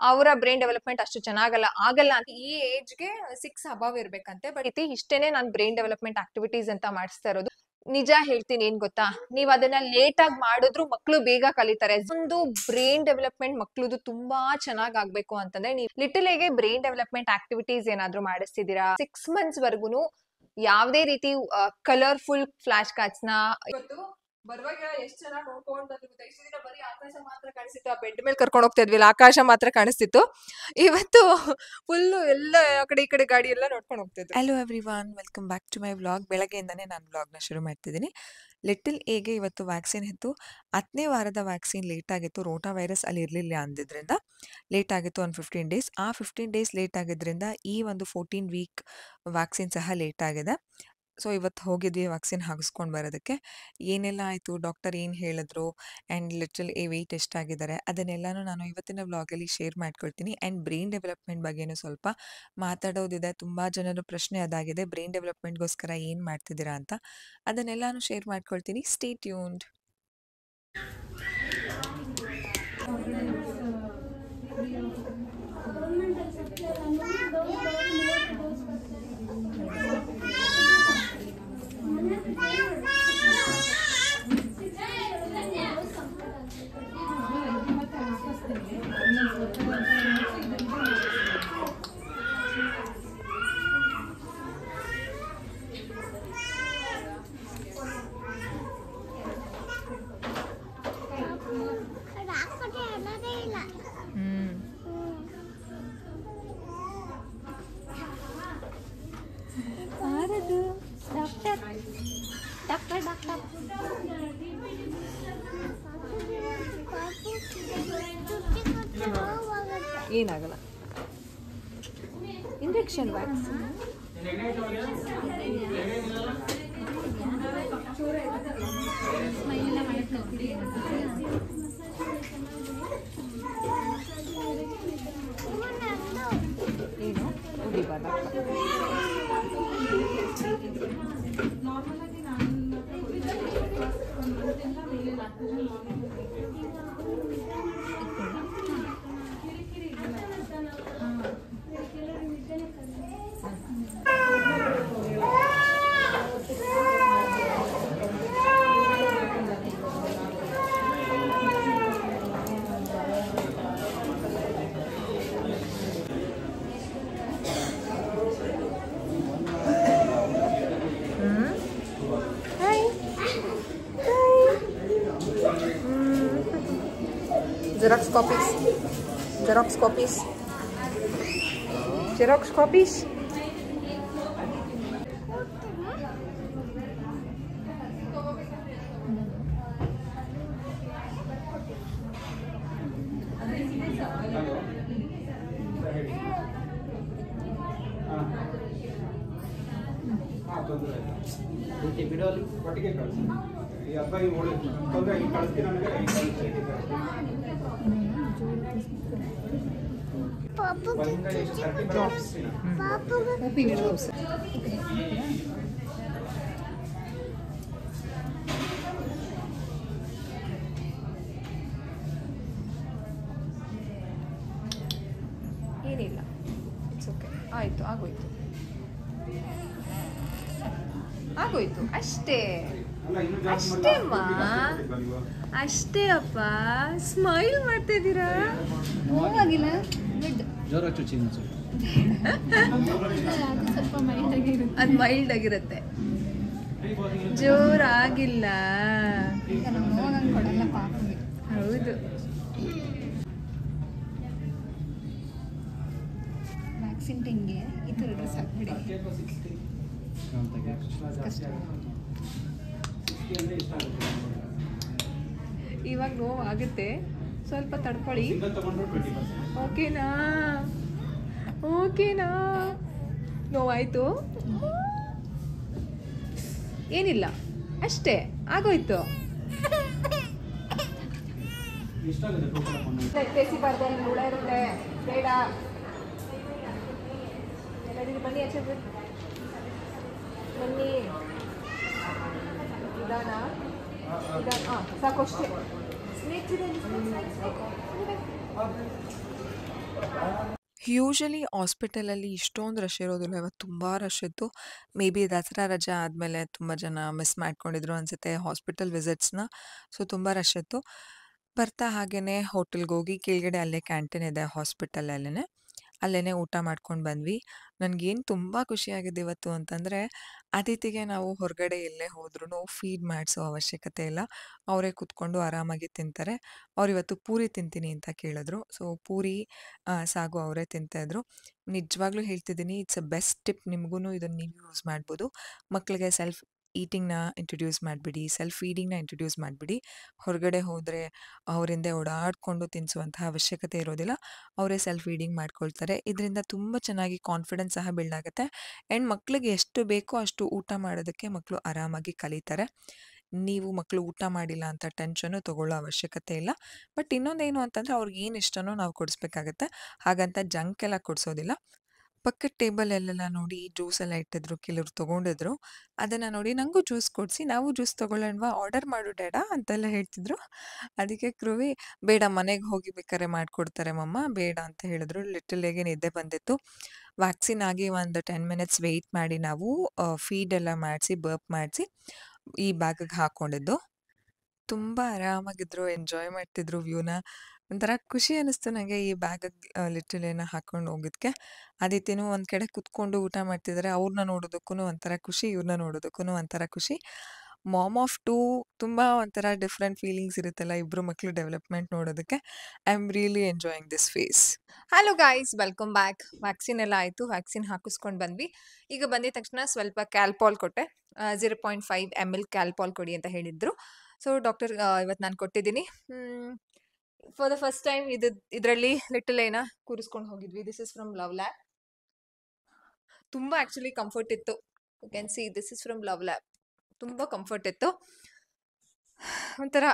ಅವರ brain development ಅಷ್ಟು ಆಗಲ್ಲ ಅಂತ ಈ ಏಜ್ಗೆ 6 ಅಬವ್ ಇರ್ಬೇಕಂತೆ. ಬಟ್ ಇಷ್ಟೇನೆ ನಾನು ಬ್ರೈನ್ ಡೆವಲಪ್ಮೆಂಟ್ ಆಕ್ಟಿವಿಟೀಸ್ ಅಂತ ಮಾಡಿಸ್ತಾ ಇರೋದು. ನಿಜ ಹೇಳ್ತೀನಿ, ಏನ್ ಗೊತ್ತಾ, ನೀವ್ ಅದನ್ನ ಲೇಟ್ ಆಗಿ ಮಾಡಿದ್ರು ಮಕ್ಳು ಬೇಗ ಕಲಿತಾರೆ. ಒಂದು ಬ್ರೈನ್ ಡೆವಲಪ್ಮೆಂಟ್ ಮಕ್ಳದು ತುಂಬಾ ಚೆನ್ನಾಗ್ ಆಗ್ಬೇಕು ಅಂತಂದ್ರೆ ನೀವು ಲಿಟಲ್ ಏಗೆ ಬ್ರೈನ್ ಡೆವಲಪ್ಮೆಂಟ್ ಆಕ್ಟಿವಿಟೀಸ್ ಏನಾದ್ರು ಮಾಡಿಸ್ತಿದ್ದೀರಾ, 6 months ವರ್ಗುನು ಯಾವ್ದೇ ರೀತಿ ಕಲರ್ಫುಲ್ ಫ್ಲಾಶ್ ಕಾರ್ಡ್ಸ್ ನ ಬರುವಾಗ ಎಷ್ಟು ಚೆನ್ನಾಗಿ ನೋಡ್ಕೊಂಡು ಬಂದಿರುತ್ತೆ. ಇಷ್ಟು ದಿನ ಬರೀ ಆಕಾಶ ಮಾತ್ರ ಕಾಣಿಸ್ತಿತ್ತು, ಆ ಬೆಡ್ ಮೇಲೆ ಕರ್ಕೊಂಡು ಹೋಗ್ತಾ ಇದ್ವಿಲ್ಲ, ಆಕಾಶ ಮಾತ್ರ ಕಾಣಿಸ್ತಿತ್ತು. ಇವತ್ತು ಫುಲ್ಲು ಎಲ್ಲ ಆ ಕಡೆ ಈ ಕಡೆ ಗಾಡಿ ಎಲ್ಲ ನೋಡ್ಕೊಂಡು ಹೋಗ್ತಿದ್ವಿ. Hello everyone, welcome back to my vlog. ಬೆಳಗ್ಗೆಯಿಂದನೇ ನಾನು ವ್ಲಾಗ್ನ ಶುರು ಮಾಡ್ತಿದ್ದೀನಿ. ಲಿಟಲ್ ಎಗೆ ಇವತ್ತು ವ್ಯಾಕ್ಸಿನ್ ಇತ್ತು. 10ನೇ ವಾರದ ವ್ಯಾಕ್ಸಿನ್ ಲೇಟ್ ಆಗಿತ್ತು. ರೋಟಾ ವೈರಸ್ ಅಲ್ಲಿ ಇರಲಿಲ್ಲ ಅಂದಿದ್ರಿಂದ ಲೇಟ್ ಆಗಿತ್ತು ಒಂದು 15 ಡೇಸ್. ಆ 15 ಡೇಸ್ ಲೇಟ್ ಆಗಿದ್ದರಿಂದ ಈ ಒಂದು 14 ವೀಕ್ ವ್ಯಾಕ್ಸಿನ್ ಸಹ ಲೇಟ್ ಆಗಿದೆ. ಸೊ ಇವತ್ತು ಹೋಗಿದ್ವಿ ವ್ಯಾಕ್ಸಿನ್ ಹಾಕಿಸ್ಕೊಂಡು ಬರೋದಕ್ಕೆ. ಏನೆಲ್ಲ ಆಯಿತು, ಡಾಕ್ಟರ್ ಏನು ಹೇಳಿದ್ರು, ಆ್ಯಂಡ್ ಲಿಟಲ್ ಎ ವೆಯ್ಟ್ ಎಷ್ಟಾಗಿದ್ದಾರೆ ಅದನ್ನೆಲ್ಲನೂ ನಾನು ಇವತ್ತಿನ ವ್ಲಾಗಲ್ಲಿ ಶೇರ್ ಮಾಡ್ಕೊಳ್ತೀನಿ. ಆ್ಯಂಡ್ ಬ್ರೈನ್ ಡೆವಲಪ್ಮೆಂಟ್ ಬಗ್ಗೆನೂ ಸ್ವಲ್ಪ ಮಾತಾಡೋದಿದೆ. ತುಂಬ ಜನರ ಪ್ರಶ್ನೆ ಅದಾಗಿದೆ, ಬ್ರೈನ್ ಡೆವಲಪ್ಮೆಂಟ್ಗೋಸ್ಕರ ಏನು ಮಾಡ್ತಿದ್ದೀರಾ ಅಂತ. ಅದನ್ನೆಲ್ಲನೂ ಶೇರ್ ಮಾಡ್ಕೊಳ್ತೀನಿ. Stay tuned. ಏನಾಗಲ್ಲ, ಇಂಜೆಕ್ಷನ್ ವ್ಯಾಕ್ಸಿನ್ ಏನು ಉಡಿಬಾರ್ದ. Xerox copies. Xerox copies. Xerox copies. ಬಿಡೋಲಿ ಒಟ್ಟಿಗೆ ಕಳಿಸಿ. ಈ ಅಬ್ಬಾಯಿ ಓಡಿ ತೊಂದರೆ ಈ ಕಳಿಸ್ತೀನಿ ನನಗೆ ಏನಿಲ್ಲ, ಇಟ್ಸ್ ಓಕೆ. ಆಯಿತು, ಆಗೋಯ್ತು ಅಷ್ಟೇ ಅಷ್ಟೇಮ್ಮ, ಅಷ್ಟೇ ಅಪ್ಪ. ಸ್ಮೈಲ್ ಮಾಡ್ತಿದ್ದೀರಾ, ನೋವಾಗಿಲ್ಲ. ಅದು ಮೈಲ್ಡ್ ಆಗಿರುತ್ತೆ, ಜೋರಾಗಿಲ್ಲ. ಹೌದು. ವ್ಯಾಕ್ಸಿನ್ ಟೆಂಗೆ ಈ ಥರ ಡ್ರೆಸ್ ಹಾಕ್ಬಿಡಿ, ಕಷ್ಟ. ಇವಾಗ ನೋವು ಆಗುತ್ತೆ, ಸ್ವಲ್ಪ ತಡ್ಕೊಳ್ಳಿ. ಓಕೆನಾ? ನೋವಾಯ್ತು, ಏನಿಲ್ಲ, ಅಷ್ಟೇ ಆಗೋಯ್ತು. ಸೇರಿಸಬಾರ್ದಲ್ಲಿ ಹುಳ ಇರುತ್ತೆ, ಬೇಡ. ಬನ್ನಿ, ಆಚೆ ಬನ್ನಿ. ನಿಧಾನ, ಸಾಕು ಅಷ್ಟೇ. ಸ್ನೇಕ್ಸ್ ಇದೆ, ಯೂಶಲಿ ಹಾಸ್ಪಿಟಲಲ್ಲಿ ಇಷ್ಟೊಂದು ರಶ್ ಇರೋದಿಲ್ಲ. ಇವತ್ತು ತುಂಬ ರಶ್ ಇತ್ತು. ಮೇ ಬಿ ದಸರಾ ರಜೆ ಆದಮೇಲೆ ತುಂಬ ಜನ ಮಿಸ್ ಮಾಡ್ಕೊಂಡಿದ್ರು ಅನಿಸುತ್ತೆ ಹಾಸ್ಪಿಟಲ್ ವಿಸಿಟ್ಸ್‌ನ. ಸೊ ತುಂಬ ರಶ್ ಇತ್ತು. ಬರ್ತಾ ಹಾಗೇನೆ ಹೋಟೆಲ್‌ಗೆ ಹೋಗಿ ಕೆಳಗಡೆ ಅಲ್ಲೇ ಕ್ಯಾಂಟೀನ್ ಇದೆ ಹಾಸ್ಪಿಟಲಲ್ಲೇನೆ. ಅಲ್ಲೇನೆ ಊಟ ಮಾಡ್ಕೊಂಡು ಬಂದ್ವಿ. ನನಗೇನು ತುಂಬ ಖುಷಿಯಾಗಿದೆ ಇವತ್ತು ಅಂತಂದರೆ, ಅದಿತಿಗೆ ನಾವು ಹೊರಗಡೆ ಎಲ್ಲೇ ಹೋದ್ರೂ ಫೀಡ್ ಮಾಡಿಸೋ ಅವಶ್ಯಕತೆ ಇಲ್ಲ. ಅವರೇ ಕೂತ್ಕೊಂಡು ಆರಾಮಾಗಿ ತಿಂತಾರೆ. ಅವರಿವತ್ತು ಪೂರಿ ತಿಂತೀನಿ ಅಂತ ಕೇಳಿದ್ರು. ಸೊ ಪೂರಿ ಸಾಗು ಅವರೇ ತಿಂತಾಯಿದ್ರು. ನಿಜವಾಗ್ಲೂ ಹೇಳ್ತಿದ್ದೀನಿ, ಇಟ್ಸ್ ಅ ಬೆಸ್ಟ್ ಟಿಪ್. ನಿಮಗೂ ಇದನ್ನು ನೀವು ಯೂಸ್ ಮಾಡ್ಬೋದು. ಮಕ್ಕಳಿಗೆ ಸೆಲ್ಫ್ ಈಟಿಂಗ್‌ನ ಇಂಟ್ರೊಡ್ಯೂಸ್ ಮಾಡಿಬಿಡಿ, ಸೆಲ್ಫ್ ಫೀಡಿಂಗ್‌ನ ಇಂಟ್ರೊಡ್ಯೂಸ್ ಮಾಡಿಬಿಡಿ. ಹೊರಗಡೆ ಹೋದರೆ ಅವರಿಂದೆ ಓಡಾಡಿಕೊಂಡು ತಿನ್ನಿಸುವಂತಹ ಅವಶ್ಯಕತೆ ಇರೋದಿಲ್ಲ. ಅವರೇ ಸೆಲ್ಫ್ ಫೀಡಿಂಗ್ ಮಾಡ್ಕೊಳ್ತಾರೆ. ಇದರಿಂದ ತುಂಬ ಚೆನ್ನಾಗಿ ಕಾನ್ಫಿಡೆನ್ಸ್ ಸಹ ಬಿಲ್ಡ್ ಆಗುತ್ತೆ. ಆ್ಯಂಡ್ ಮಕ್ಕಳಿಗೆ ಎಷ್ಟು ಬೇಕೋ ಅಷ್ಟು ಊಟ ಮಾಡೋದಕ್ಕೆ ಮಕ್ಕಳು ಆರಾಮಾಗಿ ಕಲಿತಾರೆ. ನೀವು ಮಕ್ಕಳು ಊಟ ಮಾಡಿಲ್ಲ ಅಂತ ಟೆನ್ಷನ್ನು ತೊಗೊಳ್ಳೋ ಅವಶ್ಯಕತೆ ಇಲ್ಲ. ಬಟ್ ಇನ್ನೊಂದೇನು ಅಂತಂದರೆ ಅವ್ರಿಗೆ ಏನು ಇಷ್ಟನೋ ನಾವು ಕೊಡಿಸ್ಬೇಕಾಗತ್ತೆ. ಹಾಗಂತ ಜಂಕ್ ಎಲ್ಲ ಕೊಡಿಸೋದಿಲ್ಲ. ಪಕ್ಕದ ಟೇಬಲಲ್ಲೆಲ್ಲ ನೋಡಿ ಜ್ಯೂಸ್ ಎಲ್ಲ ಇಟ್ಟಿದ್ರು, ಕೆಲವ್ರು ತೊಗೊಂಡಿದ್ರು. ಅದನ್ನು ನೋಡಿ "ನನಗೂ ಜ್ಯೂಸ್ ಕೊಡಿಸಿ, ನಾವು ಜ್ಯೂಸ್ ತೊಗೊಳ್ಳೋಣವಾ? ಆರ್ಡರ್ ಮಾಡು ಡ್ಯಾಡಾ" ಅಂತೆಲ್ಲ ಹೇಳ್ತಿದ್ರು. ಅದಕ್ಕೆ ಕ್ರುವಿ "ಬೇಡ, ಮನೆಗೆ ಹೋಗಿ ಬೇಕಾದ್ರೆ ಮಾಡಿಕೊಡ್ತಾರೆ ಮಮ್ಮ, ಬೇಡ" ಅಂತ ಹೇಳಿದ್ರು. ಲಿಟಲ್‌ಗೆ ನಿದ್ದೆ ಬಂದಿತ್ತು. ವ್ಯಾಕ್ಸಿನ್ ಆಗಿ ಒಂದು 10 ಮಿನಿಟ್ಸ್ ವೆಯ್ಟ್ ಮಾಡಿ ನಾವು ಫೀಡ್ ಎಲ್ಲ ಮಾಡಿಸಿ, ಬರ್ಪ್ ಮಾಡಿಸಿ ಈ ಬ್ಯಾಗಿಗೆ ಹಾಕ್ಕೊಂಡಿದ್ದು. ತುಂಬ ಆರಾಮಾಗಿದ್ರು, ಎಂಜಾಯ್ ಮಾಡ್ತಿದ್ರು ವ್ಯೂನ. ಒಂಥರ ಖುಷಿ ಅನ್ನಿಸ್ತು ನನಗೆ ಈ ಬ್ಯಾಗಿಗೆ ಲಿಟಲೇನ ಹಾಕ್ಕೊಂಡು ಹೋಗಿದ್ದಕ್ಕೆ. ಅದಿತಿನೂ ಒಂದು ಕಡೆ ಕುತ್ಕೊಂಡು ಊಟ ಮಾಡ್ತಿದ್ದಾರೆ. ಅವ್ರನ್ನ ನೋಡೋದಕ್ಕೂ ಒಂಥರ ಖುಷಿ, ಇವ್ರನ್ನ ನೋಡೋದಕ್ಕೂ ಒಂಥರ ಖುಷಿ. ಮಾಮ್ ಆಫ್ 2 ತುಂಬ ಒಂಥರ ಡಿಫ್ರೆಂಟ್ ಫೀಲಿಂಗ್ಸ್ ಇರುತ್ತಲ್ಲ ಇಬ್ಬರು ಮಕ್ಕಳು ಡೆವಲಪ್ಮೆಂಟ್ ನೋಡೋದಕ್ಕೆ. I am really enjoying this phase. Hello guys, welcome back. Vaccine ಎಲ್ಲ ಆಯಿತು, ವ್ಯಾಕ್ಸಿನ್ ಹಾಕಿಸ್ಕೊಂಡು ಬಂದ್ವಿ. ಈಗ ಬಂದಿದ ತಕ್ಷಣ ಸ್ವಲ್ಪ ಕ್ಯಾಲ್ಪಾಲ್ ಕೊಟ್ಟೆ. 0.5 ml ಕ್ಯಾಲ್ಪಾಲ್ ಕೊಡಿ ಅಂತ ಹೇಳಿದ್ರು. ಸೊ ಡಾಕ್ಟರ್ ಇವತ್ತು ನಾನು ಕೊಟ್ಟಿದ್ದೀನಿ. ಫಾರ್ ದ ಫಸ್ಟ್ ಟೈಮ್ ಇದರಲ್ಲಿ ಲಿಟಲ್ ಏನ ಕೂರಿಸ್ಕೊಂಡು ಹೋಗಿದ್ವಿ. This is from love lab. ತುಂಬ ಆ್ಯಕ್ಚುಲಿ ಕಂಫರ್ಟ್ ಇತ್ತು. You can see this is from love lab. ತುಂಬ ಕಂಫರ್ಟ್ ಇತ್ತು. ಒಂಥರ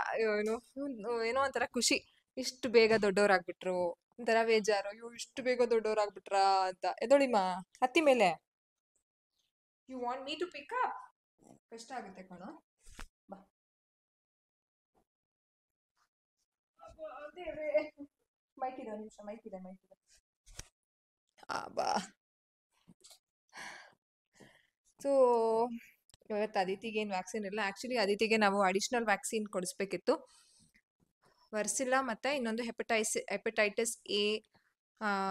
ಏನೋ ಒಂಥರ ಖುಷಿ. ಇಷ್ಟು ಬೇಗ ದೊಡ್ಡವರಾಗ್ಬಿಟ್ರು. ಒಂಥರ ಬೇಜಾರು, ಅಯ್ಯೋ ಇಷ್ಟು ಬೇಗ ದೊಡ್ಡವರಾಗ್ಬಿಟ್ರಾ ಅಂತ. ಎದೊಳಿಮ್ಮ, ಹತ್ತಿ ಮೇಲೆ. You want me to pick up? ಕಷ್ಟ ಆಗುತ್ತೆ ಕಣೋ. ಬಾ. ಮೈಕ್ ಇದೆ, ನಿಮಿಷ. ಮೈಕ್ ಇದೆ. ಬಾ. ಸೊ ಇವತ್ತು ಅದಿತಿಗೆ ಏನು ವ್ಯಾಕ್ಸಿನ್ ಇಲ್ಲ. ಆ್ಯಕ್ಚುಲಿ ಅದಿತಿಗೆ ನಾವು ಅಡಿಷ್ನಲ್ ವ್ಯಾಕ್ಸಿನ್ ಕೊಡಿಸ್ಬೇಕಿತ್ತು. ವರ್ಸಿಲ್ಲ ಮತ್ತು ಇನ್ನೊಂದು ಹೆಪಟೈಟಿಸ್ ಎ,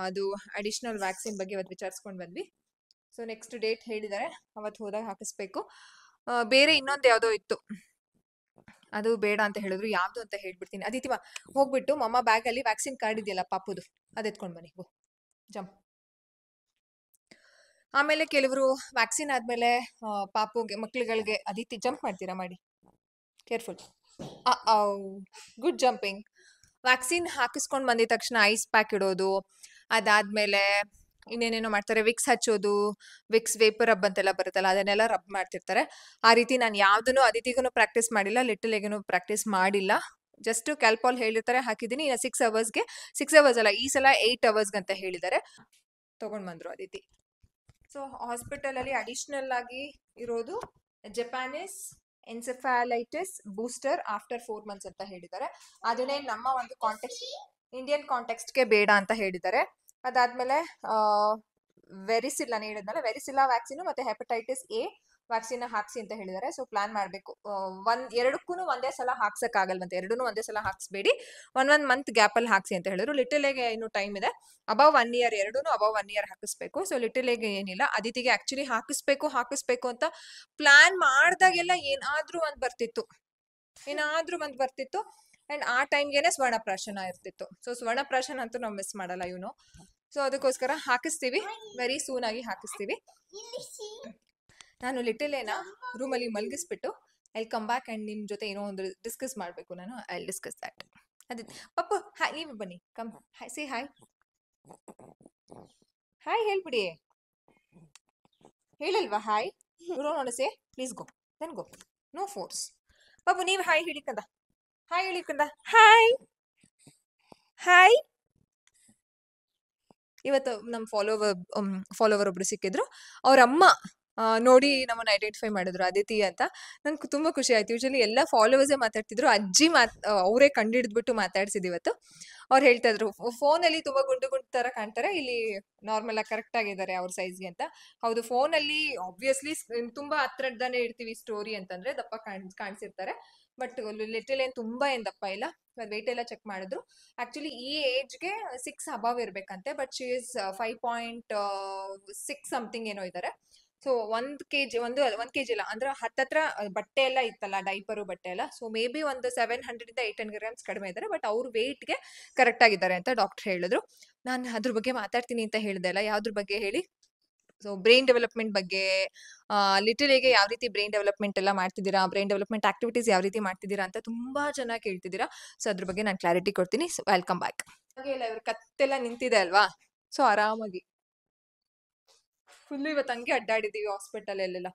ಅದು ಅಡಿಷ್ನಲ್ ವ್ಯಾಕ್ಸಿನ್ ಬಗ್ಗೆ ಇವತ್ತು ವಿಚಾರಿಸ್ಕೊಂಡು ಬಂದ್ವಿ. ಸೊ ನೆಕ್ಸ್ಟ್ ಡೇಟ್ ಹೇಳಿದ್ದಾರೆ, ಅವತ್ತು ಹೋದಾಗ ಹಾಕಿಸ್ಬೇಕು. ಬೇರೆ ಇನ್ನೊಂದು ಯಾವುದೋ ಇತ್ತು, ಅದು ಬೇಡ ಅಂತ ಹೇಳಿದ್ರು. ಯಾವುದು ಅಂತ ಹೇಳ್ಬಿಡ್ತೀನಿ. ಅದಿತಿ ಬಾ, ಹೋಗ್ಬಿಟ್ಟು ಮಮ್ಮ ಬ್ಯಾಗಲ್ಲಿ ವ್ಯಾಕ್ಸಿನ್ ಕಾರ್ಡ್ ಇದೆಯಲ್ಲ ಪಾಪುದು, ಅದು ಎತ್ಕೊಂಡು ಬನ್ನಿ. ಗೋ ಜಂಪ್. ಆಮೇಲೆ ಕೆಲವರು ವ್ಯಾಕ್ಸಿನ್ ಆದಮೇಲೆ ಪಾಪುಗೆ, ಮಕ್ಳುಗಳಿಗೆ, ಅದಿತಿ ಜಂಪ್ ಮಾಡ್ತೀರಾ ಮಾಡಿ, ಕೇರ್ಫುಲ್. Good jumping. ವ್ಯಾಕ್ಸಿನ್ ಹಾಕಿಸ್ಕೊಂಡು ಬಂದಿದ ತಕ್ಷಣ ಐಸ್ ಪ್ಯಾಕ್ ಇಡೋದು, ಅದಾದಮೇಲೆ ಇನ್ನೇನೇನೋ ಮಾಡ್ತಾರೆ, ವಿಕ್ಸ್ ಹಚ್ಚೋದು, ವಿಕ್ಸ್ ವೇಪರ್ ರಬ್ ಅಂತೆಲ್ಲ ಬರುತ್ತಲ್ಲ, ಅದನ್ನೆಲ್ಲ ರಬ್ ಮಾಡ್ತಿರ್ತಾರೆ. ಆ ರೀತಿ ನಾನು ಯಾವುದನ್ನು ಅದಿತಿಗೂ ಪ್ರಾಕ್ಟೀಸ್ ಮಾಡಿಲ್ಲ, ಲಿಟಲ್ಗೂ ಪ್ರಾಕ್ಟೀಸ್ ಮಾಡಿಲ್ಲ. ಜಸ್ಟ್ ಕ್ಯಾಲ್ಪಾಲ್ ಹೇಳಿರ್ತಾರೆ, ಹಾಕಿದ್ದೀನಿ. ಇನ್ನು 6 ಅವರ್ಸ್ಗೆ, 6 ಅವರ್ಸ್ ಅಲ್ಲ, ಈ ಸಲ 8 ಅವರ್ಸ್ಗೆ ಅಂತ ಹೇಳಿದ್ದಾರೆ. ತೊಗೊಂಡು ಬಂದರು ಅದಿತಿ. ಸೊ ಹಾಸ್ಪಿಟಲಲ್ಲಿ ಅಡಿಷ್ನಲ್ ಆಗಿ ಇರೋದು ಜಪಾನೀಸ್ ಎನ್ಸೆಫಾಲೈಟಿಸ್ ಬೂಸ್ಟರ್ ಆಫ್ಟರ್ 4 months ಅಂತ ಹೇಳಿದ್ದಾರೆ. ಅದನ್ನೇ ನಮ್ಮ ಒಂದು ಕಾಂಟೆಕ್ಸ್ಟ್, ಇಂಡಿಯನ್ ಕಾಂಟೆಕ್ಸ್ಟ್ಗೆ ಬೇಡ ಅಂತ ಹೇಳಿದ್ದಾರೆ. ಅದಾದಮೇಲೆ ವೆರಿಸಿಲ್ಲಾ ಹೇಳಿದ್ನಲ್ಲ, ವೆರಿಸಿಲ್ಲಾ ವ್ಯಾಕ್ಸಿನ್ ಮತ್ತು ಹೆಪಟೈಟಿಸ್ ಎ ವ್ಯಾಕ್ಸಿನ್ ಹಾಕ್ಸಿ ಅಂತ ಹೇಳಿದ್ದಾರೆ. ಸೊ ಪ್ಲಾನ್ ಮಾಡಬೇಕು. ಎರಡಕ್ಕೂ ಒಂದೇ ಸಲ ಹಾಕ್ಸೋಕ್ಕಾಗಲ್ವಂತೆ, ಎರಡೂ ಒಂದೇ ಸಲ ಹಾಕ್ಸ್ಬೇಡಿ, 1 month ಗ್ಯಾಪಲ್ಲಿ ಹಾಕ್ಸಿ ಅಂತ ಹೇಳಿದ್ರು. ಲಿಟಲ್ಗೆ ಇನ್ನೂ ಟೈಮ್ ಇದೆ. ಅಬವ್ 1 year, ಎರಡೂ ಅಬವ್ 1 year ಹಾಕಿಸ್ಬೇಕು. ಸೊ ಲಿಟಲ್ಗೆ ಏನಿಲ್ಲ. ಅದಿತಿಗೆ ಆ್ಯಕ್ಚುಲಿ ಹಾಕಿಸ್ಬೇಕು ಅಂತ ಪ್ಲಾನ್ ಮಾಡಿದಾಗೆಲ್ಲ ಏನಾದರೂ ಒಂದು ಬರ್ತಿತ್ತು. ಆ್ಯಂಡ್ ಆ ಟೈಮ್ಗೆ ಸ್ವರ್ಣಪ್ರಾಶನ ಇರ್ತಿತ್ತು. ಸೊ ಸ್ವರ್ಣಪ್ರಾಶನ ಅಂತೂ ನಾವು ಮಿಸ್ ಮಾಡಲ್ಲ, ಇವನು. ಸೊ ಅದಕ್ಕೋಸ್ಕರ ಹಾಕಿಸ್ತೀವಿ, ವೆರಿ ಸೂನ್ ಆಗಿ ಹಾಕಿಸ್ತೀವಿ. ನಾನು ಲಿಟಲೇನ ರೂಮಲ್ಲಿ ಮಲಗಿಸ್ಬಿಟ್ಟು ಐ ಕಮ್ ಬ್ಯಾಕ್ ಆ್ಯಂಡ್ ನಿಮ್ಮ ಜೊತೆ ಏನೋ ಒಂದು ಡಿಸ್ಕಸ್ ಮಾಡಬೇಕು. ನಾನು ಐ ಡಿಸ್ಕಸ್ ದ್ಯಾಟ್. ಅದೇ ಪಪ್ಪು, ಹಾಯ್, ನೀವು ಬನ್ನಿ, come hi, say hi. Hi ಹೇಳ್ಬಿಡಿ. ಹೇಳಲ್ವಾ ಹಾಯ್? ನೋಡಸೆ, please go, then go, no force. Pappu ನೀವು ಹಾಯ್ ಹೇಳಿಕಂದ, ಹಾಯ್ ಹೇಳಿಕಂದ, ಹಾಯ್ ಹಾಯ್. ಇವತ್ತು ನಮ್ಮ ಫಾಲೋವರ್ ಒಬ್ರು ಸಿಕ್ಕಿದ್ರು. ಅವ್ರ ಅಮ್ಮ ನೋಡಿ ನಮ್ಮನ್ನು ಐಡೆಂಟಿಫೈ ಮಾಡಿದ್ರು, ಅದಿತಿ ಅಂತ. ನಂಗೆ ತುಂಬ ಖುಷಿ ಆಯ್ತು. ಯೂಶಲಿ ಎಲ್ಲ ಫಾಲೋವರ್ಸೇ ಮಾತಾಡ್ತಿದ್ರು, ಅಜ್ಜಿ ಅವರೇ ಕಂಡಿಡಿದ್ಬಿಟ್ಟು ಮಾತಾಡ್ಸಿದ್ದು ಇವತ್ತು. ಅವ್ರು ಹೇಳ್ತಾ ಇದ್ರು ಫೋನಲ್ಲಿ ತುಂಬಾ ಗುಂಡು ಗುಂಡು ತರ ಕಾಣ್ತಾರೆ, ಇಲ್ಲಿ ನಾರ್ಮಲ್ ಆಗಿ ಕರೆಕ್ಟ್ ಆಗಿದ್ದಾರೆ ಅವ್ರ ಸೈಜ್ಗೆ ಅಂತ. ಹೌದು, ಫೋನಲ್ಲಿ ಆಬ್ವಿಯಸ್ಲಿ ತುಂಬಾ ಹತ್ರದ್ದಾನೆ ಇರ್ತೀವಿ ಸ್ಟೋರಿ ಅಂತಂದ್ರೆ ದಪ್ಪ ಕಾಣಿಸಿರ್ತಾರೆ. ಬಟ್ ಲಿಟಲ್ ಏನ್ ತುಂಬಾ ಏನ್ ದಪ್ಪ ಇಲ್ಲ. ವೆಯ್ಟ್ ಎಲ್ಲ ಚೆಕ್ ಮಾಡಿದ್ರು, ಆಕ್ಚುಲಿ ಈ ಏಜ್ಗೆ 6 ಅಬವ್ ಇರ್ಬೇಕಂತೆ, ಬಟ್ ಶಿ ಇಸ್ 5.6 ಸಮಥಿಂಗ್ ಏನೋ ಇದ್ದಾರೆ. ಸೊ 1 kg ಒಂದ್ ಕೆಜಿ ಇಲ್ಲ ಅಂದ್ರೆ ಹತ್ತತ್ರ ಬಟ್ಟೆ ಎಲ್ಲ ಇತ್ತಲ್ಲ, ಡೈಪರು ಬಟ್ಟೆ ಎಲ್ಲ. ಸೊ ಮೇ ಬಿ ಒಂದು 700 ಇಂದ 800 ಗ್ರಾಮ್ಸ್ ಕಡಿಮೆ ಇದ್ದಾರೆ, ಬಟ್ ಅವ್ರ ವೆಯ್ಟ್ಗೆ ಕರೆಕ್ಟ್ ಆಗಿದ್ದಾರೆ ಅಂತ ಡಾಕ್ಟರ್ ಹೇಳಿದ್ರು. ನಾನು ಅದ್ರ ಬಗ್ಗೆ ಮಾತಾಡ್ತೀನಿ ಅಂತ ಹೇಳ್ದೆ ಅಲ್ಲ, ಯಾವ್ದ್ರ ಬಗ್ಗೆ ಹೇಳಿ? ಸೊ ಬ್ರೈನ್ ಡೆವಲಪ್ಮೆಂಟ್ ಬಗ್ಗೆ, ಲಿಟಲ್ ಹೇಗೆ ಯಾವ ರೀತಿ ಬ್ರೈನ್ ಡೆವಲಪ್ಮೆಂಟ್ ಎಲ್ಲ ಮಾಡ್ತಿದ್ದೀರಾ, ಬ್ರೈನ್ ಡೆವಲಪ್ಮೆಂಟ್ ಆಕ್ಟಿವಿಟೀಸ್ ಯಾವ ರೀತಿ ಮಾಡ್ತಿದ್ದೀರಾ ಅಂತ ತುಂಬಾ ಜನ ಕೇಳ್ತಿದ್ದೀರಾ. ಸೊ ಅದ್ರ ಬಗ್ಗೆ ನಾನು ಕ್ಲಾರಿಟಿ ಕೊಡ್ತೀನಿ. Welcome back. ಹಾಗೆ ಇಲ್ಲ, ಇವ್ರ ಕತ್ತೆಲ್ಲ ನಿಂತಿದೆ ಅಲ್ವಾ, ಸೊ ಆರಾಮಾಗಿ ಫುಲ್ ಇವತ್ತು ಹಂಗೆ ಅಡ್ಡಾಡಿದೀವಿ ಹಾಸ್ಪಿಟಲ್ ಅಲ್ಲೆಲ್ಲ.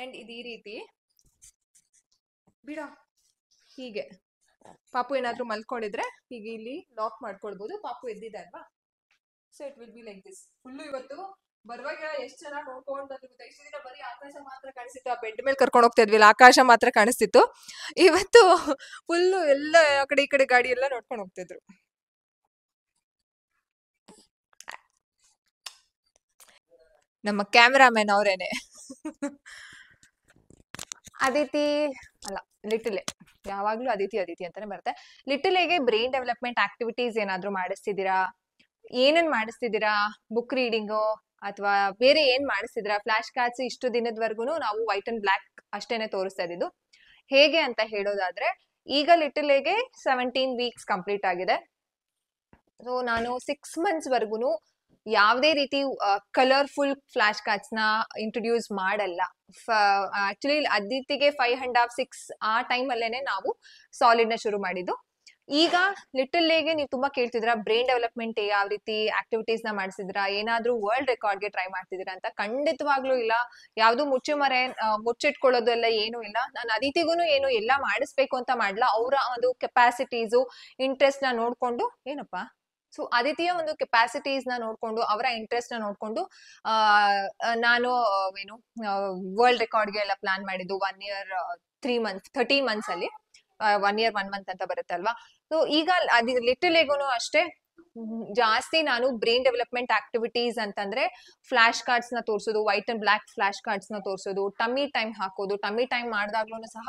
ಅಂಡ್ ಇದು ಈ ರೀತಿ ಬಿಡ, ಹೀಗೆ ಪಾಪು ಏನಾದ್ರೂ ಮಲ್ಕೊಂಡಿದ್ರೆ ಹೀಗೆ ಇಲ್ಲಿ ಲಾಕ್ ಮಾಡ್ಕೊಳ್ಬಹುದು. ಪಾಪು ಎದ್ದಿದೆ ಅಲ್ವಾ, so it will be like this. Full ಇವತ್ತು ಬರುವಾಗ ಎಷ್ಟು ಚೆನ್ನಾಗಿ ನೋಡ್ಕೊಂಡು ಬಂದಿರುತ್ತೆ. ಇಷ್ಟು ದಿನ ಬರೀ ಆಕಾಶ ಮಾತ್ರ ಕಾಣಿಸ್ತಿತ್ತು, ಆ ಬೆಡ್ ಮೇಲೆ ಕರ್ಕೊಂಡು ಹೋಗ್ತಾ ಇದ್ವಿ, ಆಕಾಶ ಮಾತ್ರ ಕಾಣಿಸ್ತಿತ್ತು. ಇವತ್ತು ಫುಲ್ಲು ಎಲ್ಲ ಆ ಕಡೆ ಈ ಕಡೆ ಗಾಡಿ ಎಲ್ಲ ನೋಡ್ಕೊಂಡು ಹೋಗ್ತಿದ್ರು. ನಮ್ಮ ಕ್ಯಾಮ್ರಾಮನ್ ಅವರೇನೆ. ಅದಿತಿ ಅಲ್ಲ, ಲಿಟಲ್, ಯಾವಾಗ್ಲೂ ಅದಿತಿ ಅದಿತಿ ಅಂತಾನೆ ಬರುತ್ತೆ. ಲಿಟಲ್ ಹೇಗೆ ಬ್ರೈನ್ ಡೆವಲಪ್ಮೆಂಟ್ ಆಕ್ಟಿವಿಟೀಸ್ ಏನಾದ್ರು ಮಾಡಿಸ್ತಿದ್ದೀರಾ, ಏನೇನ್ ಮಾಡಿಸ್ತಿದ್ದೀರಾ, ಬುಕ್ ರೀಡಿಂಗು ಅಥವಾ ಬೇರೆ ಏನ್ ಮಾಡಿಸ್ತಿದ್ದೀರಾ? ಫ್ಲಾಶ್ ಕಾರ್ಡ್ಸ್ ಇಷ್ಟು ದಿನದವರೆಗೂ ನಾವು ವೈಟ್ ಅಂಡ್ ಬ್ಲಾಕ್ ಅಷ್ಟೇನೆ ತೋರಿಸ್ತಾ ಇದ್ದಿದ್ದು. ಹೇಗೆ ಅಂತ ಹೇಳೋದಾದ್ರೆ, ಈಗ ಲಿಟಲ್ ಹೇಗೆ 17 ವೀಕ್ಸ್ ಕಂಪ್ಲೀಟ್ ಆಗಿದೆ. ಸೊ ನಾನು 6 ಮಂತ್ಸ್ ವರ್ಗುನು ಯಾವುದೇ ರೀತಿ ಕಲರ್ಫುಲ್ ಫ್ಲಾಶ್ ಕಾರ್ಡ್ಸ್ ನ ಇಂಟ್ರೊಡ್ಯೂಸ್ ಮಾಡಲ್ಲ. ಆಕ್ಚುಲಿ ಅದಿತಿಗೆ 5.5, 6 ಆ ಟೈಮ್ ಅಲ್ಲೇನೆ ನಾವು ಸಾಲಿಡ್ ನ ಶುರು ಮಾಡಿದ್ದು. ಈಗ ಲಿಟಲ್ ಹೇಗೆ ನೀವು ತುಂಬಾ ಕೇಳ್ತಿದ್ರ ಬ್ರೈನ್ ಡೆವಲಪ್ಮೆಂಟ್ ಯಾವ ರೀತಿ ಆಕ್ಟಿವಿಟೀಸ್ ನ ಮಾಡಿಸಿದ್ರಾ, ಏನಾದ್ರೂ ವರ್ಲ್ಡ್ ರೆಕಾರ್ಡ್ ಗೆ ಟ್ರೈ ಮಾಡ್ತಿದ್ದೀರಾ ಅಂತ. ಖಂಡಿತವಾಗ್ಲೂ ಇಲ್ಲ, ಯಾವ್ದು ಮುಚ್ಚಿಟ್ಕೊಳ್ಳೋದು ಎಲ್ಲ ಏನು ಇಲ್ಲ. ನಾನು ಅದಿತಿಗೂನು ಏನು ಎಲ್ಲ ಮಾಡಿಸ್ಬೇಕು ಅಂತ ಮಾಡ್ಲಾ. ಅವರ ಒಂದು ಕೆಪಾಸಿಟೀಸು ಇಂಟ್ರೆಸ್ಟ್ ನ ನೋಡ್ಕೊಂಡು, ಏನಪ್ಪಾ, ಸೊ ಅದಿತಿಯ ಒಂದು ಕೆಪಾಸಿಟೀಸ್ ನ ನೋಡ್ಕೊಂಡು, ಅವರ ಇಂಟ್ರೆಸ್ಟ್ ನ ನೋಡ್ಕೊಂಡು ನಾನು ಏನು ವರ್ಲ್ಡ್ ರೆಕಾರ್ಡ್ಗೆ ಎಲ್ಲ ಪ್ಲಾನ್ ಮಾಡಿದ್ದು 1 year 3 months 30 months ಅಲ್ಲಿ 1 year 1 month ಅಂತ ಬರುತ್ತೆ ಅಲ್ವಾ. ಸೊ ಈಗ ಅದು ಲಿಟಲ್ ಹೇಗೂನು ಅಷ್ಟೇ ಜಾಸ್ತಿ ನಾನು ಬ್ರೈನ್ ಡೆವಲಪ್ಮೆಂಟ್ ಆಕ್ಟಿವಿಟೀಸ್ ಅಂತಂದ್ರೆ ಫ್ಲಾಶ್ ಕಾರ್ಡ್ಸ್ ನ ತೋರಿಸೋದು, white and black flash cards ನ ತೋರಿಸೋದು, ಟಮ್ಮಿ ಟೈಮ್ ಹಾಕೋದು. ಟಮ್ಮಿ ಟೈಮ್ ಮಾಡಿದಾಗ್ಲೂ ಸಹ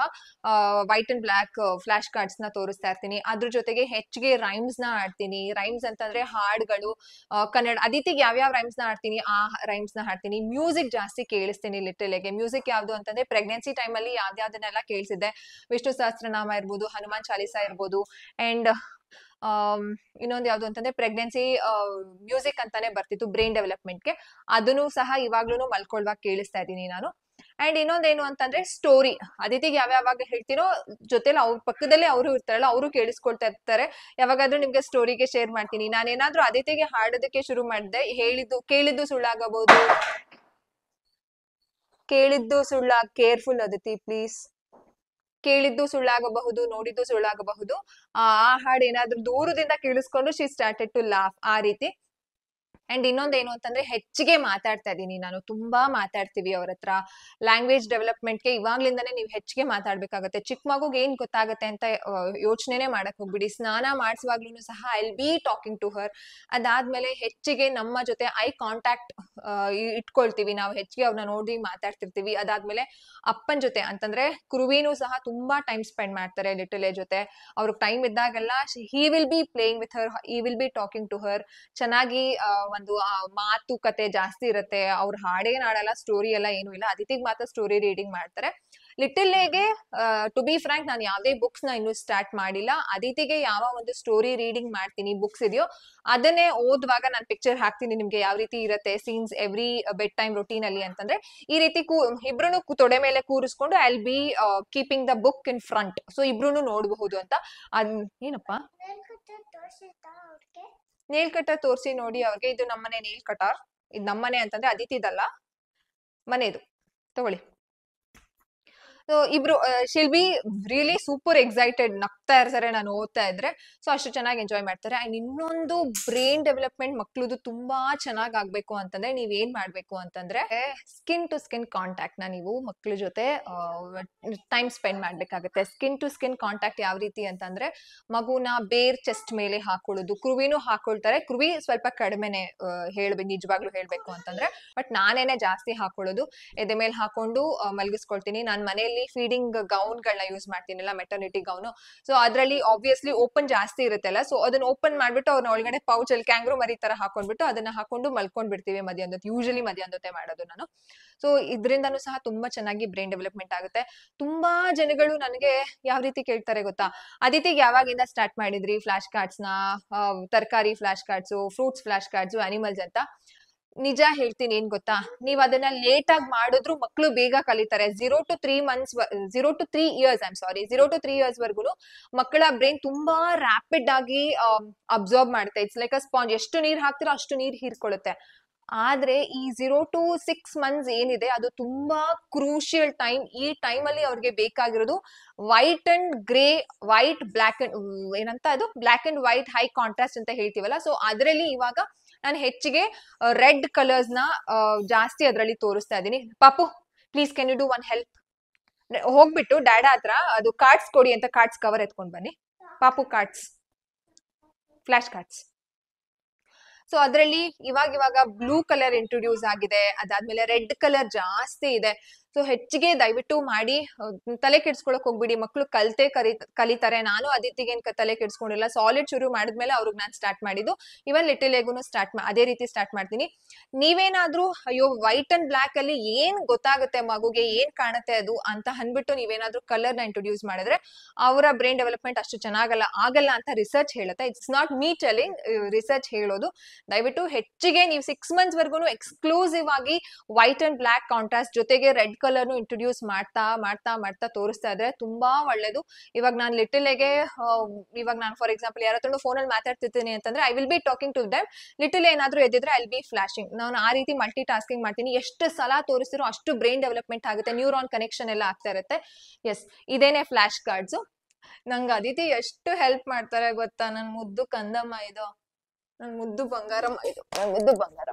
white and black flash cards ನ ತೋರಿಸ್ತಾ ಇರ್ತೀನಿ. ಅದ್ರ ಜೊತೆಗೆ ಹೆಚ್ಚಿಗೆ ರೈಮ್ಸ್ ನ ಆಡ್ತೀನಿ. ರೈಮ್ಸ್ ಅಂತಂದ್ರೆ ಹಾಡುಗಳು, ಕನ್ನಡ. ಅದಿತಿಗೆ ಯಾವ್ಯಾವ ರೈಮ್ಸ್ ನ ಆಡ್ತೀನಿ ಆ ರೈಮ್ಸ್ ನ ಹಾಡ್ತೀನಿ. ಮ್ಯೂಸಿಕ್ ಜಾಸ್ತಿ ಕೇಳಿಸ್ತೀನಿ ಲಿಟಲ್ಗೆ. ಮ್ಯೂಸಿಕ್ ಯಾವ್ದು ಅಂತಂದ್ರೆ ಪ್ರೆಗ್ನೆನ್ಸಿ ಟೈಮ್ ಅಲ್ಲಿ ಯಾವ್ದಾವ್ದನ್ನೆಲ್ಲ ಕೇಳಿಸಿದ್ದೆ, ವಿಷ್ಣು ಸಹಸ್ರನಾಮ ಇರ್ಬೋದು, ಹನುಮಾನ್ ಚಾಲೀಸಾ ಇರ್ಬೋದು. ಅಂಡ್ ಇನ್ನೊಂದು ಯಾವ್ದು ಅಂತಂದ್ರೆ ಪ್ರೆಗ್ನೆನ್ಸಿ ಮ್ಯೂಸಿಕ್ ಅಂತಾನೆ ಬರ್ತಿತ್ತು ಬ್ರೈನ್ ಡೆವಲಪ್ಮೆಂಟ್ಗೆ. ಅದನ್ನು ಸಹ ಇವಾಗ್ಲೂ ಮಲ್ಕೊಳ್ವಾಗ ಕೇಳಿಸ್ತಾ ಇದ್ದೀನಿ ನಾನು. ಅಂಡ್ ಇನ್ನೊಂದೇನು ಅಂತಂದ್ರೆ ಸ್ಟೋರಿ. ಅದಿತಿಗೆ ಯಾವ್ಯಾವಾಗ ಹೇಳ್ತೀನೋ ಜೊತೆಲಿ ಅವ್ರ ಪಕ್ಕದಲ್ಲೇ ಅವರು ಇರ್ತಾರಲ್ಲ, ಅವರು ಕೇಳಿಸ್ಕೊಳ್ತಾ ಇರ್ತಾರೆ. ಯಾವಾಗಾದ್ರೂ ನಿಮ್ಗೆ ಸ್ಟೋರಿಗೆ ಶೇರ್ ಮಾಡ್ತೀನಿ. ನಾನೇನಾದ್ರೂ ಅದಿತಿಗೆ ಹಾಡೋದಕ್ಕೆ ಶುರು ಮಾಡಿದೆ, ಕೇಳಿದ್ದು ಸುಳ್ಳಾಗಬಹುದು, ಕೇಳಿದ್ದು ಕೇರ್ಫುಲ್ ಅದಿತಿ ಪ್ಲೀಸ್. ಕೇಳಿದ್ದು ಸುಳ್ಳಾಗಬಹುದು, ನೋಡಿದ್ದು ಸುಳ್ಳಾಗಬಹುದು. ಆ ಹಾಡು ಏನಾದ್ರೂ ದೂರದಿಂದ ಕೇಳಿಸ್ಕೊಂಡು ಶಿ ಸ್ಟಾರ್ಟೆಡ್ ಟು ಲಾಫ್, ಆ ರೀತಿ. ಅಂಡ್ ಇನ್ನೊಂದೇನು ಅಂತಂದ್ರೆ ಹೆಚ್ಚಿಗೆ ಮಾತಾಡ್ತಾ ಇದ್ದೀನಿ ನಾನು, ತುಂಬಾ ಮಾತಾಡ್ತೀವಿ ಅವ್ರ ಹತ್ರ. ಲ್ಯಾಂಗ್ವೇಜ್ ಡೆವಲಪ್ಮೆಂಟ್ಗೆ ಇವಾಗ್ಲಿಂದಾನೇ ನೀವು ಹೆಚ್ಚಿಗೆ ಮಾತಾಡ್ಬೇಕಾಗತ್ತೆ. ಚಿಕ್ಕ ಮಗುಗೆ ಏನ್ ಗೊತ್ತಾಗತ್ತೆ ಅಂತ ಯೋಚನೆನೆ ಮಾಡಕ್ ಹೋಗ್ಬಿಡಿ. ಸ್ನಾನ ಮಾಡಿಸುವಾಗ್ಲೂ ಸಹ I will be talking to her. ಅದಾದ್ಮೇಲೆ ಹೆಚ್ಚಿಗೆ ನಮ್ಮ ಜೊತೆ ಐ ಕಾಂಟ್ಯಾಕ್ಟ್ ಇಟ್ಕೊಳ್ತೀವಿ ನಾವು, ಹೆಚ್ಚಿಗೆ ಅವ್ರನ್ನ ನೋಡಿ ಮಾತಾಡ್ತಿರ್ತೀವಿ. ಅದಾದ್ಮೇಲೆ ಅಪ್ಪನ್ ಜೊತೆ ಅಂತಂದ್ರೆ ಕುರುವಿನೂ ಸಹ ತುಂಬಾ ಟೈಮ್ ಸ್ಪೆಂಡ್ ಮಾಡ್ತಾರೆ ಲಿಟಲ್ ಜೊತೆ. ಅವ್ರಿಗೆ ಟೈಮ್ ಇದ್ದಾಗೆಲ್ಲ he will be playing with her, he will be talking to her. ಚೆನ್ನಾಗಿ ಒಂದು ಮಾತುಕತೆ ಜಾಸ್ತಿ ಇರುತ್ತೆ. ಅವ್ರ ಹಾಡೇನ್ ಆಡಲ್ಲ, ಸ್ಟೋರಿ ಎಲ್ಲ ಏನು ಇಲ್ಲ. ಅದಿತಿಗೆ ಮಾತ್ರ ಸ್ಟೋರಿ ರೀಡಿಂಗ್ ಮಾಡ್ತಾರೆ. ಲಿಟಲ್ ಹೇಗೆ ಟು ಬಿ ಫ್ರಾಂಕ್ ನಾನು ಯಾವ್ದೇ ಬುಕ್ಸ್ ನ ಇನ್ನೂ ಸ್ಟಾರ್ಟ್ ಮಾಡಿಲ್ಲ. ಅದಿತಿಗೆ ಯಾವ ಒಂದು ಸ್ಟೋರಿ ರೀಡಿಂಗ್ ಮಾಡ್ತೀನಿ ಬುಕ್ಸ್ ಇದೆಯೋ ಅದನ್ನೇ ಓದುವಾಗ ನಾನು ಪಿಕ್ಚರ್ ಹಾಕ್ತೀನಿ ನಿಮ್ಗೆ, ಯಾವ ರೀತಿ ಇರುತ್ತೆ scenes every bed time routine ಅಲ್ಲಿ ಅಂತಂದ್ರೆ. ಈ ರೀತಿ ಇಬ್ರು ತೊಡೆ ಮೇಲೆ ಕೂರಿಸ್ಕೊಂಡು I will be keeping the book in front. So ಇಬ್ರು ನೋಡಬಹುದು ಅಂತ. ಏನಪ್ಪಾ, ನೇಲ್ ಕಟರ್ ತೋರಿಸಿ ನೋಡಿ ಅವ್ರಿಗೆ. ಇದು ನಮ್ಮನೆ ನೇಲ್ ಕಟರ್. ಇದು ನಮ್ಮನೆ ಅಂತಂದ್ರೆ ಅದಿತಿದಲ್ಲ, ಮನೆದು. ತಗೊಳ್ಳಿ. ಸೊ ಇಬ್ರು she'll be really super excited, ನಗ್ತಾ ಇರ್ತಾರೆ ನಾನು ಓದ್ತಾ ಇದ್ರೆ. ಸೊ ಅಷ್ಟು ಚೆನ್ನಾಗಿ ಎಂಜಾಯ್ ಮಾಡ್ತಾರೆ. ಅಂಡ್ ಇನ್ನೊಂದು ಬ್ರೈನ್ ಡೆವಲಪ್ಮೆಂಟ್ ಮಕ್ಳದು ತುಂಬಾ ಚೆನ್ನಾಗ್ ಆಗ್ಬೇಕು ಅಂತಂದ್ರೆ ನೀವ್ ಏನ್ ಮಾಡ್ಬೇಕು ಅಂತಂದ್ರೆ ಸ್ಕಿನ್ ಟು ಸ್ಕಿನ್ ಕಾಂಟ್ಯಾಕ್ಟ್ ನ ನೀವು ಮಕ್ಳ ಜೊತೆ ಟೈಮ್ ಸ್ಪೆಂಡ್ ಮಾಡ್ಬೇಕಾಗತ್ತೆ. ಸ್ಕಿನ್ ಟು ಸ್ಕಿನ್ ಕಾಂಟ್ಯಾಕ್ಟ್ ಯಾವ ರೀತಿ ಅಂತಂದ್ರೆ ಮಗುನ ಬೇರ್ ಚೆಸ್ಟ್ ಮೇಲೆ ಹಾಕೊಳ್ಳೋದು, ಕೃವಿನೂ ಹಾಕೊಳ್ತಾರೆ, ಕೃವಿ ಸ್ವಲ್ಪ ಕಡಿಮೆನೆ ನಿಜವಾಗ್ಲೂ ಹೇಳ್ಬೇಕು ಅಂತಂದ್ರೆ, ಬಟ್ ನಾನೇನೆ ಜಾಸ್ತಿ ಹಾಕೊಳ್ಳೋದು. ಎದೆ ಮೇಲೆ ಹಾಕೊಂಡು ಮಲಗಿಸ್ಕೊಳ್ತೀನಿ. ನಾನ್ ಮನೆಯಲ್ಲಿ ಫೀಡಿಂಗ್ ಗೌನ್ ಗಳನ್ನ ಯೂಸ್ ಮಾಡ್ತೀನಿಲ್ಲ, ಮೆಟರ್ನಿಟಿ ಗೌನ್. ಸೊ ಅದ್ರಲ್ಲಿ ಆಬ್ವಿಯಸ್ಲಿ ಓಪನ್ ಜಾಸ್ತಿ ಇರುತ್ತಲ್ಲ, ಸೊ ಅದನ್ನ ಓಪನ್ ಮಾಡ್ಬಿಟ್ಟು ಅವ್ರನ್ನ ಒಳಗಡೆ ಪೌಚ್ ಅಲ್ಲಿ ಕ್ಯಾಂಗ್ರೂ ಮರಿ ತರ ಹಾಕೊಂಡ್ಬಿಟ್ಟು ಅದನ್ನ ಹಾಕೊಂಡು ಮಲ್ಕೊಂಡ್ ಬಿಡ್ತೀವಿ ಮಧ್ಯಾಹ್ನದೊತ್ತು. ಯೂಶಲಿ ಮಧ್ಯಾಹ್ನದೊತ್ತೆ ಮಾಡೋದು ನಾನು. ಸೊ ಇದರಿಂದನೂ ಸಹ ತುಂಬಾ ಚೆನ್ನಾಗಿ ಬ್ರೈನ್ ಡೆವಲಪ್ಮೆಂಟ್ ಆಗುತ್ತೆ. ತುಂಬಾ ಜನಗಳು ನನಗೆ ಯಾವ ರೀತಿ ಕೇಳ್ತಾರೆ ಗೊತ್ತಾ, ಅದಿತಿಗೆ ಯಾವಾಗಿಂದ ಸ್ಟಾರ್ಟ್ ಮಾಡಿದ್ರಿ ಫ್ಲಾಶ್ ಕಾರ್ಡ್ಸ್ ನ, ತರಕಾರಿ flash cards, fruits flash cards, animals ಅಂತ. ನಿಜ ಹೇಳ್ತೀನಿ ಏನ್ ಗೊತ್ತಾ, ನೀವ್ ಅದನ್ನ ಲೇಟ್ ಆಗಿ ಮಾಡಿದ್ರು ಮಕ್ಳು ಬೇಗ ಕಲಿತಾರೆ. 0 to 3 months 0 to 3 years I am sorry 0 to 3 years ವರ್ಗುನು ಮಕ್ಕಳ ಬ್ರೈನ್ ತುಂಬಾ ರ್ಯಾಪಿಡ್ ಆಗಿ ಅಬ್ಸರ್ವ್ ಮಾಡುತ್ತೆ. It's like a sponge. ಎಷ್ಟು ನೀರ್ ಹಾಕ್ತಿರೋ ಅಷ್ಟು ನೀರ್ ಹೀರ್ಕೊಳ್ಳುತ್ತೆ. ಆದ್ರೆ ಈ 0 to 6 months ಏನಿದೆ ಅದು ತುಂಬಾ ಕ್ರೂಷಿಯಲ್ ಟೈಮ್. ಈ ಟೈಮ್ ಅಲ್ಲಿ ಅವ್ರಿಗೆ ಬೇಕಾಗಿರೋದು white and grey, white black and ಏನಂತ ಅದು black and white high contrast ಅಂತ ಹೇಳ್ತೀವಲ್ಲ. ಸೊ ಅದರಲ್ಲಿ ಇವಾಗ ನಾನು ಹೆಚ್ಚಿಗೆ ರೆಡ್ ಕಲರ್ಸ್ ನ ಜಾಸ್ತಿ ಅದರಲ್ಲಿ ತೋರಿಸ್ತಾ ಇದ್ದೀನಿ. ಪಾಪು please can you do one help, ಹೋಗ್ಬಿಟ್ಟು ಡ್ಯಾಡ ಹತ್ರ ಅದು ಕಾರ್ಡ್ಸ್ ಕೊಡಿ ಅಂತ ಕಾರ್ಡ್ಸ್ ಕವರ್ ಎತ್ಕೊಂಡ್ ಬನ್ನಿ. ಪಾಪು ಕಾರ್ಡ್ಸ್, ಫ್ಲಾಶ್ ಕಾರ್ಡ್ಸ್. ಸೊ ಅದರಲ್ಲಿ ಇವಾಗ ಬ್ಲೂ ಕಲರ್ ಇಂಟ್ರೊಡ್ಯೂಸ್ ಆಗಿದೆ, ಅದಾದ್ಮೇಲೆ ರೆಡ್ ಕಲರ್ ಜಾಸ್ತಿ ಇದೆ. ಸೊ ಹೆಚ್ಚಿಗೆ ದಯವಿಟ್ಟು ಮಾಡಿ, ತಲೆ ಕೆಡ್ಸ್ಕೊಳಕ್ ಹೋಗ್ಬಿಡಿ. ಮಕ್ಳು ಕಲಿತಾರೆ. ನಾನು ಅದಿತಿಗೆ ತಲೆ ಕೆಡ್ಸ್ಕೊಂಡಿಲ್ಲ. ಸಾಲಿಡ್ ಶುರು ಮಾಡಿದ್ಮೇಲೆ ಅವ್ರಿಗೆ ನಾನು ಸ್ಟಾರ್ಟ್ ಮಾಡಿದ್ದು. ಇವನ್ ಲಿಟಲ್ ಎಗುನು ಅದೇ ರೀತಿ ಸ್ಟಾರ್ಟ್ ಮಾಡ್ತೀನಿ. ನೀವೇನಾದ್ರೂ ಅಯ್ಯೋ ವೈಟ್ ಅಂಡ್ ಬ್ಲಾಕ್ ಅಲ್ಲಿ ಏನ್ ಗೊತ್ತಾಗುತ್ತೆ ಮಗುಗೆ, ಏನ್ ಕಾಣುತ್ತೆ ಅದು ಅಂತ ಅನ್ಬಿಟ್ಟು ನೀವೇನಾದ್ರೂ ಕಲರ್ ನ ಇಂಟ್ರೊಡ್ಯೂಸ್ ಮಾಡಿದ್ರೆ ಅವರ ಬ್ರೈನ್ ಡೆವಲಪ್ಮೆಂಟ್ ಅಷ್ಟು ಆಗಲ್ಲ ಅಂತ ರಿಸರ್ಚ್ ಹೇಳುತ್ತೆ. It's not me telling, research ಹೇಳೋದು. ದಯವಿಟ್ಟು ಹೆಚ್ಚಿಗೆ ನೀವು 6 months ವರ್ಗು ಎಕ್ಸ್ಕ್ಲೂಸಿವ್ ಆಗಿ ವೈಟ್ ಅಂಡ್ ಬ್ಲಾಕ್ ಕಾಂಟ್ರಾಸ್ಟ್ ಜೊತೆಗೆ ರೆಡ್ ಕಲರ್ ಇಂಟ್ರೊಡ್ಯೂಸ್ ಮಾಡ್ತಾ ತೋರಿಸ್ತಾ ಇದ್ರೆ ತುಂಬಾ ಒಳ್ಳೇದು. ಇವಾಗ ನಾನು ಲಿಟಲ್ಗೆ ಇವಾಗ ನಾನು ಫಾರ್ ಎಕ್ಸಾಂಪಲ್ ಯಾರ ಹತ್ರ ಫೋನ್ ಅಲ್ಲಿ ಮಾತಾಡ್ತಿರ್ತೀನಿ ಅಂತಂದ್ರೆ I will be talking to them. Little ಏನಾದ್ರೂ ಎದ್ದಿದ್ರೆ ಐ ವಿಲ್ ಬಿ ಫ್ಲಾಶಿಂಗ್. ನಾನು ಆ ರೀತಿ ಮಲ್ಟಿ ಟಾಸ್ಕಿಂಗ್ ಮಾಡ್ತೀನಿ. ಎಷ್ಟು ಸಲ ತೋರಿಸ್ತಿರೋ ಅಷ್ಟು ಬ್ರೈನ್ ಡೆವಲಪ್ಮೆಂಟ್ ಆಗುತ್ತೆ, ನ್ಯೂರಾನ್ ಕನೆಕ್ಷನ್ ಎಲ್ಲ ಆಗ್ತಾ ಇರುತ್ತೆ. ಎಸ್, ಇದೇನೆ ಫ್ಲಾಶ್ ಕಾರ್ಡ್ಸ್. ನಂಗೆ ಅದಿತಿ ಎಷ್ಟು ಹೆಲ್ಪ್ ಮಾಡ್ತಾರೆ ಗೊತ್ತಾ. ನನ್ ಮುದ್ದು ಕಂದಮ್ಮ ಇದು, ನನ್ ಮುದ್ದು ಬಂಗಾರಮ್ಮ ಇದು, ಬಂಗಾರ.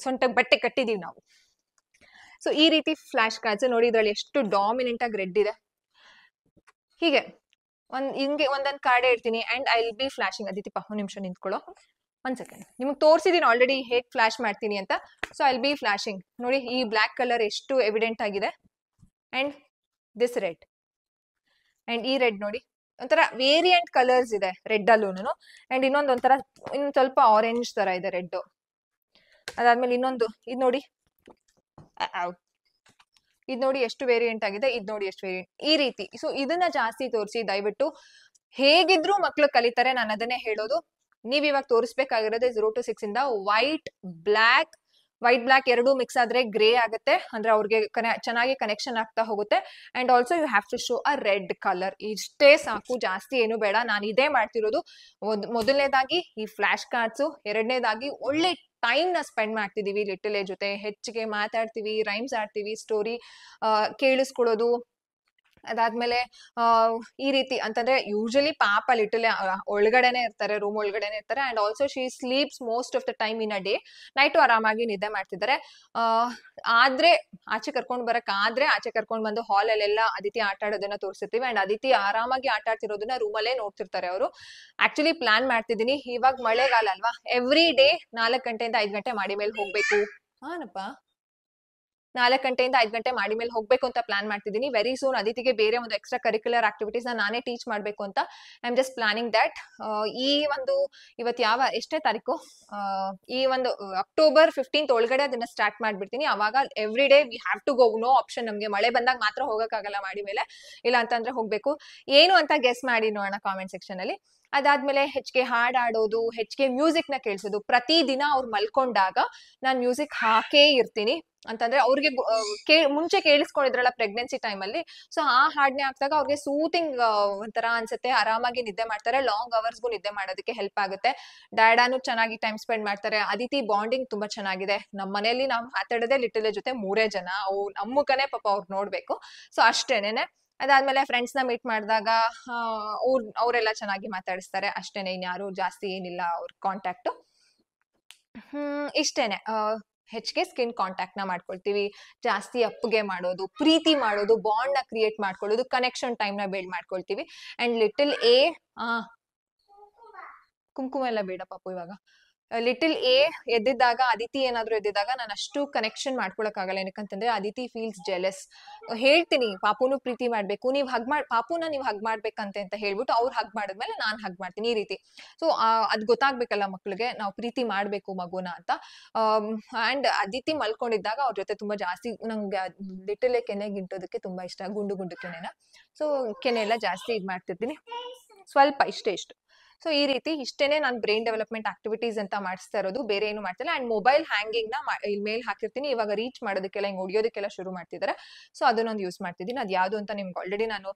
ಸೊಂಟಕ್ಕೆ ಬಟ್ಟೆ ಕಟ್ಟಿದೀವಿ ನಾವು. ಸೊ ಈ ರೀತಿ ಫ್ಲಾಶ್ ಕಾರ್ಡ್ಸ್ ನೋಡಿ. ಇದ್ರಲ್ಲಿ ಎಷ್ಟು ಡಾಮಿನೆಂಟ್ ಆಗಿ ರೆಡ್ ಇದೆ. ಹೀಗೆ ಹಿಂಗೆ ಒಂದೊಂದು ಕಾರ್ಡ್ ಇರ್ತೀನಿ and I will be flashing. Aditi ಒಂದು ನಿಮಿಷ ನಿಂತ್ಕೊಳ್ಳೋ, 1 second. ನಿಮಗೆ ತೋರಿಸಿದೀನಿ ಆಲ್ರೆಡಿ ಹೇಗ್ ಫ್ಲಾಶ್ ಮಾಡ್ತೀನಿ ಅಂತ. So I will be flashing. ನೋಡಿ ಈ ಬ್ಲಾಕ್ ಕಲರ್ ಎಷ್ಟು ಎವಿಡೆಂಟ್ ಆಗಿದೆ ಅಂಡ್ ದಿಸ್ ರೆಡ್ ಅಂಡ್ ಈ ರೆಡ್ ನೋಡಿ ಒಂಥರ ವೇರಿಯಂಟ್ ಕಲರ್ಸ್ ಇದೆ ರೆಡ್ ಅಲ್ಲೂನು. ಅಂಡ್ ಇನ್ನೊಂದ್ ಸ್ವಲ್ಪ ಆರೆಂಜ್ ತರ ಇದೆ ರೆಡ್. ಅದಾದ್ಮೇಲೆ ಇನ್ನೊಂದು ಇದು ನೋಡಿ, ಇದು ನೋಡಿ ಎಷ್ಟು ವೇರಿಯಂಟ್ ಆಗಿದೆ, ಇದು ನೋಡಿ ಎಷ್ಟು ವೇರಿಯಂಟ್, ಈ ರೀತಿ. ಸೊ ಇದನ್ನ ಜಾಸ್ತಿ ತೋರಿಸಿ ದಯವಿಟ್ಟು. ಹೇಗಿದ್ರು ಮಕ್ಳು ಕಲಿತಾರೆ, ನಾನು ಅದನ್ನೇ ಹೇಳೋದು. ನೀವ್ ಇವಾಗ ತೋರಿಸ್ಬೇಕಾಗಿರೋದೇ 0 to 6 ಇಂದ ವೈಟ್ ಬ್ಲಾಕ್ ಎರಡೂ ಮಿಕ್ಸ್ ಆದ್ರೆ ಗ್ರೇ ಆಗುತ್ತೆ. ಅಂದ್ರೆ ಅವ್ರಿಗೆ ಚೆನ್ನಾಗಿ ಕನೆಕ್ಷನ್ ಆಗ್ತಾ ಹೋಗುತ್ತೆ. And also you have to show a red colour. ಇಷ್ಟೇ ಸಾಕು, ಜಾಸ್ತಿ ಏನು ಬೇಡ. ನಾನು ಇದೇ ಮಾಡ್ತಿರೋದು. ಮೊದಲನೇದಾಗಿ ಈ ಫ್ಲಾಶ್ ಕಾರ್ಡ್ಸು, ಎರಡನೇದಾಗಿ ಒಳ್ಳೆ ಟೈಮ್ ನ ಸ್ಪೆಂಡ್ ಮಾಡ್ತಿದೀವಿ ಲಿಟಲ್ ಜೊತೆ. ಹೆಚ್ಚಿಗೆ ಮಾತಾಡ್ತೀವಿ, ರೈಮ್ಸ್ ಆಡ್ತೀವಿ, ಸ್ಟೋರಿ ಕೇಳಿಸ್ಕೊಳ್ಳೋದು. ಅದಾದ್ಮೇಲೆ ಈ ರೀತಿ ಅಂತಂದ್ರೆ ಯೂಶಲಿ ಪಾಪ ಲಿಟಲ್ ಒಳಗಡೆನೆ ಇರ್ತಾರೆ, ರೂಮ್ ಒಳಗಡೆನೆ ಇರ್ತಾರೆ. And also she sleeps most of the time in a day. Night ಆರಾಮಾಗಿ ನಿದ್ದೆ ಮಾಡ್ತಿದ್ದಾರೆ. ಆದ್ರೆ ಆಚೆ ಕರ್ಕೊಂಡ್ ಆಚೆ ಕರ್ಕೊಂಡ್ ಬಂದು ಹಾಲ್ ಅಲ್ಲೆಲ್ಲ ಅದಿತಿ ಆಟ ಆಡೋದನ್ನ ತೋರಿಸ್ತೀವಿ. ಅಂಡ್ ಅದಿತಿ ಆರಾಮಾಗಿ ಆಟ ಆಡ್ತಿರೋದನ್ನ ರೂಮಲ್ಲೇ ನೋಡ್ತಿರ್ತಾರೆ ಅವರು. ಆಕ್ಚುಲಿ ಪ್ಲಾನ್ ಮಾಡ್ತಿದ್ದೀನಿ, ಇವಾಗ ಮಳೆಗಾಲ ಅಲ್ವಾ, ಎವ್ರಿ ಡೇ 4 ಗಂಟೆಯಿಂದ 5 ಗಂಟೆ ಮಾಡಿ ಮೇಲೆ ಹೋಗ್ಬೇಕು. ಹಾನಪ್ಪ, 4 ಗಂಟೆಯಿಂದ 5 ಗಂಟೆ ಮಾಡಿ ಮೇಲೆ ಹೋಗ್ಬೇಕು ಅಂತ ಪ್ಲಾನ್ ಮಾಡ್ತಿದ್ದೀನಿ. ವೆರಿ ಸೂನ್ ಅದಿತಿಗೆ ಬೇರೆ ಒಂದು ಎಕ್ಸ್ಟ್ರಾ ಕರಿಕ್ಯುಲರ್ ಆಕ್ಟಿವಿಟೀಸ್ ನಾನೇ ಟೀಚ್ ಮಾಡ್ಬೇಕು ಅಂತ I am just planning that. ಇವತ್ತು ಎಷ್ಟೇ ತಾರೀಕು, ಈ ಒಂದು October 15th ಒಳಗಡೆ ಅದನ್ನ ಸ್ಟಾರ್ಟ್ ಮಾಡ್ಬಿಡ್ತೀನಿ. ಅವಾಗ every day we have to go. No option. ನಮ್ಗೆ ಮಳೆ ಬಂದಾಗ ಮಾತ್ರ ಹೋಗಕ್ಕಾಗಲ್ಲ ಮಾಡಿ ಮೇಲೆ, ಇಲ್ಲ ಅಂತಂದ್ರೆ ಹೋಗ್ಬೇಕು. ಏನು ಅಂತ ಗೆಸ್ ಮಾಡಿ ನೋಡೋಣ ಕಾಮೆಂಟ್ ಸೆಕ್ಷನ್ ಅಲ್ಲಿ. ಅದಾದ್ಮೇಲೆ ಹೆಚ್ಚಿಗೆ ಹಾಡ್ ಆಡೋದು, ಹೆಚ್ಚಿಗೆ ಮ್ಯೂಸಿಕ್ ನ ಕೇಳಿಸೋದು. ಪ್ರತಿದಿನ ಅವ್ರು ಮಲ್ಕೊಂಡಾಗ ನಾನ್ ಮ್ಯೂಸಿಕ್ ಹಾಕೇ ಇರ್ತೀನಿ. ಅಂತಂದ್ರೆ ಅವ್ರಿಗೆ ಮುಂಚೆ ಕೇಳಿಸ್ಕೊಂಡಿದ್ರಲ್ಲ ಪ್ರೆಗ್ನೆನ್ಸಿ ಟೈಮಲ್ಲಿ, ಸೊ ಆ ಹಾಡ್ನೆ ಹಾಕ್ದಾಗ ಅವ್ರಿಗೆ ಸೂತಿಂಗ್ ಒಂಥರ ಅನ್ಸುತ್ತೆ, ಆರಾಮಾಗಿ ನಿದ್ದೆ ಮಾಡ್ತಾರೆ, ಲಾಂಗ್ ಅವರ್ಸ್ಗೂ ನಿದ್ದೆ ಮಾಡೋದಕ್ಕೆ ಹೆಲ್ಪ್ ಆಗುತ್ತೆ. ಡ್ಯಾಡಾನು ಚೆನ್ನಾಗಿ ಟೈಮ್ ಸ್ಪೆಂಡ್ ಮಾಡ್ತಾರೆ. ಅದಿತಿ ಬಾಂಡಿಂಗ್ ತುಂಬಾ ಚೆನ್ನಾಗಿದೆ. ನಮ್ಮ ಮನೆಯಲ್ಲಿ ನಾವು ಮಾತಾಡೋದೇ ಲಿಟಲ್ ಜೊತೆ 3 ಜನ, ಅವು ನಮ್ಮ ಮುಖನೇ ಪಾಪ ಅವ್ರು ನೋಡ್ಬೇಕು. ಸೊ ಅಷ್ಟೇನೆ. ಅದಾದ್ಮೇಲೆ ಫ್ರೆಂಡ್ಸ್ ನ ಮೀಟ್ ಮಾಡಿದಾಗ ಅವರೆಲ್ಲ ಚೆನ್ನಾಗಿ ಮಾತಾಡಿಸ್ತಾರೆ. ಅಷ್ಟೇನೆ, ಇನ್ಯಾರು ಜಾಸ್ತಿ ಏನಿಲ್ಲ ಅವ್ರ ಕಾಂಟ್ಯಾಕ್ಟ್. ಇಷ್ಟೇನೆ. ಹೆಚ್ಚಿಗೆ ಸ್ಕಿನ್ ಕಾಂಟ್ಯಾಕ್ಟ್ ನ ಮಾಡ್ಕೊಳ್ತೀವಿ, ಜಾಸ್ತಿ ಅಪ್ಪಗೆ ಮಾಡೋದು, ಪ್ರೀತಿ ಮಾಡೋದು, ಬಾಂಡ್ ನ ಕ್ರಿಯೇಟ್ ಮಾಡ್ಕೊಳ್ಳೋದು, ಕನೆಕ್ಷನ್ ಟೈಮ್ ನ ಬಿಲ್ಡ್ ಮಾಡ್ಕೊಳ್ತೀವಿ. ಅಂಡ್ ಲಿಟಲ್ ಎ ಕುಂಕುಮ ಎಲ್ಲ ಬೇಡ ಪಾಪು ಇವಾಗ. ಲಿಟಲ್ ಎ ಎದ್ದಿದ್ದಾಗ, ಅದಿತಿ ಏನಾದ್ರು ಎದ್ದಿದ್ದಾಗ ನಾನು ಅಷ್ಟು ಕನೆಕ್ಷನ್ ಮಾಡ್ಕೊಳಕ್ಕಾಗಲ್ಲ. ಏನಕ್ಕಂತಂದ್ರೆ ಅದಿತಿ ಫೀಲ್ಸ್ ಜೆಲಸ್. ಹೇಳ್ತೀನಿ ಪಾಪುನು ಪ್ರೀತಿ ಮಾಡ್ಬೇಕು, ನೀವ್ ಹಗ್ ಪಾಪುನ ನೀವ್ ಹಗ್ ಮಾಡ್ಬೇಕಂತೆ ಅಂತ ಹೇಳ್ಬಿಟ್ಟು ಅವ್ರು ಹಗ್ ಮಾಡಿದ್ಮೇಲೆ ನಾನ್ ಹಗ್ ಮಾಡ್ತೀನಿ, ಈ ರೀತಿ. ಸೊ ಅದ್ ಗೊತ್ತಾಗ್ಬೇಕಲ್ಲ ಮಕ್ಳಿಗೆ, ನಾವು ಪ್ರೀತಿ ಮಾಡ್ಬೇಕು ಮಗುನ ಅಂತ. ಅಂಡ್ ಅದಿತಿ ಮಲ್ಕೊಂಡಿದ್ದಾಗ ಅವ್ರ ಜೊತೆ ತುಂಬಾ ಜಾಸ್ತಿ ನಂಗೆ ಲಿಟಲ್ ಎ ಕೆನೆ ಗಿಂಟೋದಕ್ಕೆ ತುಂಬಾ ಇಷ್ಟ, ಗುಂಡು ಗುಂಡು ಕೆನೆನ. ಸೊ ಕೆನೆ ಎಲ್ಲ ಜಾಸ್ತಿ ಇದ್ ಮಾಡ್ತಿರ್ತೀನಿ, ಸ್ವಲ್ಪ ಇಷ್ಟು. ಸೊ ಈ ರೀತಿ ಇಷ್ಟೇನೆ ನಾನು ಬ್ರೈನ್ ಡೆವಲಪ್ಮೆಂಟ್ ಆಕ್ಟಿವಿಟೀಸ್ ಅಂತ ಮಾಡಿಸ್ತಾ ಇರೋದು, ಬೇರೆ ಏನು ಮಾಡ್ತಿಲ್ಲ. ಅಂಡ್ ಮೊಬೈಲ್ ಹ್ಯಾಂಗಿಂಗ್ ನ ಇಲ್ಲಿ ಮೇಲ್ ಹಾಕಿರ್ತೀನಿ. ಇವಾಗ ರೀಚ್ ಮಾಡೋದಕ್ಕೆಲ್ಲ ಹಿಂಗ್ ಹೊಡಿಯೋದಕ್ಕೆಲ್ಲ ಶುರು ಮಾಡ್ತಿದ್ದಾರೆ. ಸೊ ಅದನ್ನೊಂದು ಯೂಸ್ ಮಾಡ್ತಿದ್ದೀನಿ. ಅದು ಯಾವ್ದು ಅಂತ ನಿಮ್ಗೆ ಆಲ್ರೆಡಿ ನಾನು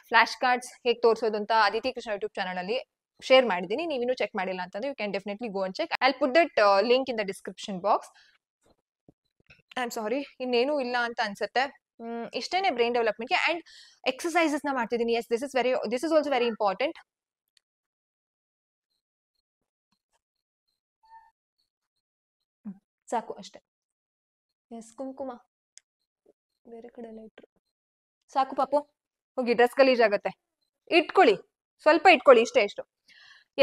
ಫ್ಲಾಶ್ ಕಾರ್ಡ್ಸ್ ಹೇಗೆ ತೋರಿಸೋದು ಅಂತ ಅದಿತಿ ಕೃಷ್ಣ ಯೂಟ್ಯೂಬ್ ಚಾನಲ್ ಅಲ್ಲಿ ಶೇರ್ ಮಾಡಿದ್ದೀನಿ. ನೀವಿನ್ನೂ ಚೆಕ್ ಮಾಡಿಲ್ಲ ಅಂತಂದ್ರೆ you can definitely go and check. I will put that link in the description box. I am sorry, ಇನ್ನೇನು ಇಲ್ಲ ಅಂತ ಅನ್ಸುತ್ತೆ. ಇಷ್ಟೇನೆ ಬ್ರೈನ್ ಡೆವಲಪ್ಮೆಂಟ್ಗೆ. ಅಂಡ್ ಎಕ್ಸಸೈಸಸ್ ನ ಮಾಡ್ತಿದ್ದೀನಿ. Yes, this is also very important. ಸಾಕು ಅಷ್ಟೇ. ಎಸ್, ಕುಂಕುಮ ಬೇರೆ ಕಡೆ ಎಲ್ಲ ಇಟ್ರು. ಸಾಕು ಪಾಪು, ಹೋಗಿ ಡ್ರೆಸ್ ಗಲೀಜಾಗತ್ತೆ. ಇಟ್ಕೊಳ್ಳಿ, ಸ್ವಲ್ಪ ಇಟ್ಕೊಳ್ಳಿ, ಇಷ್ಟು.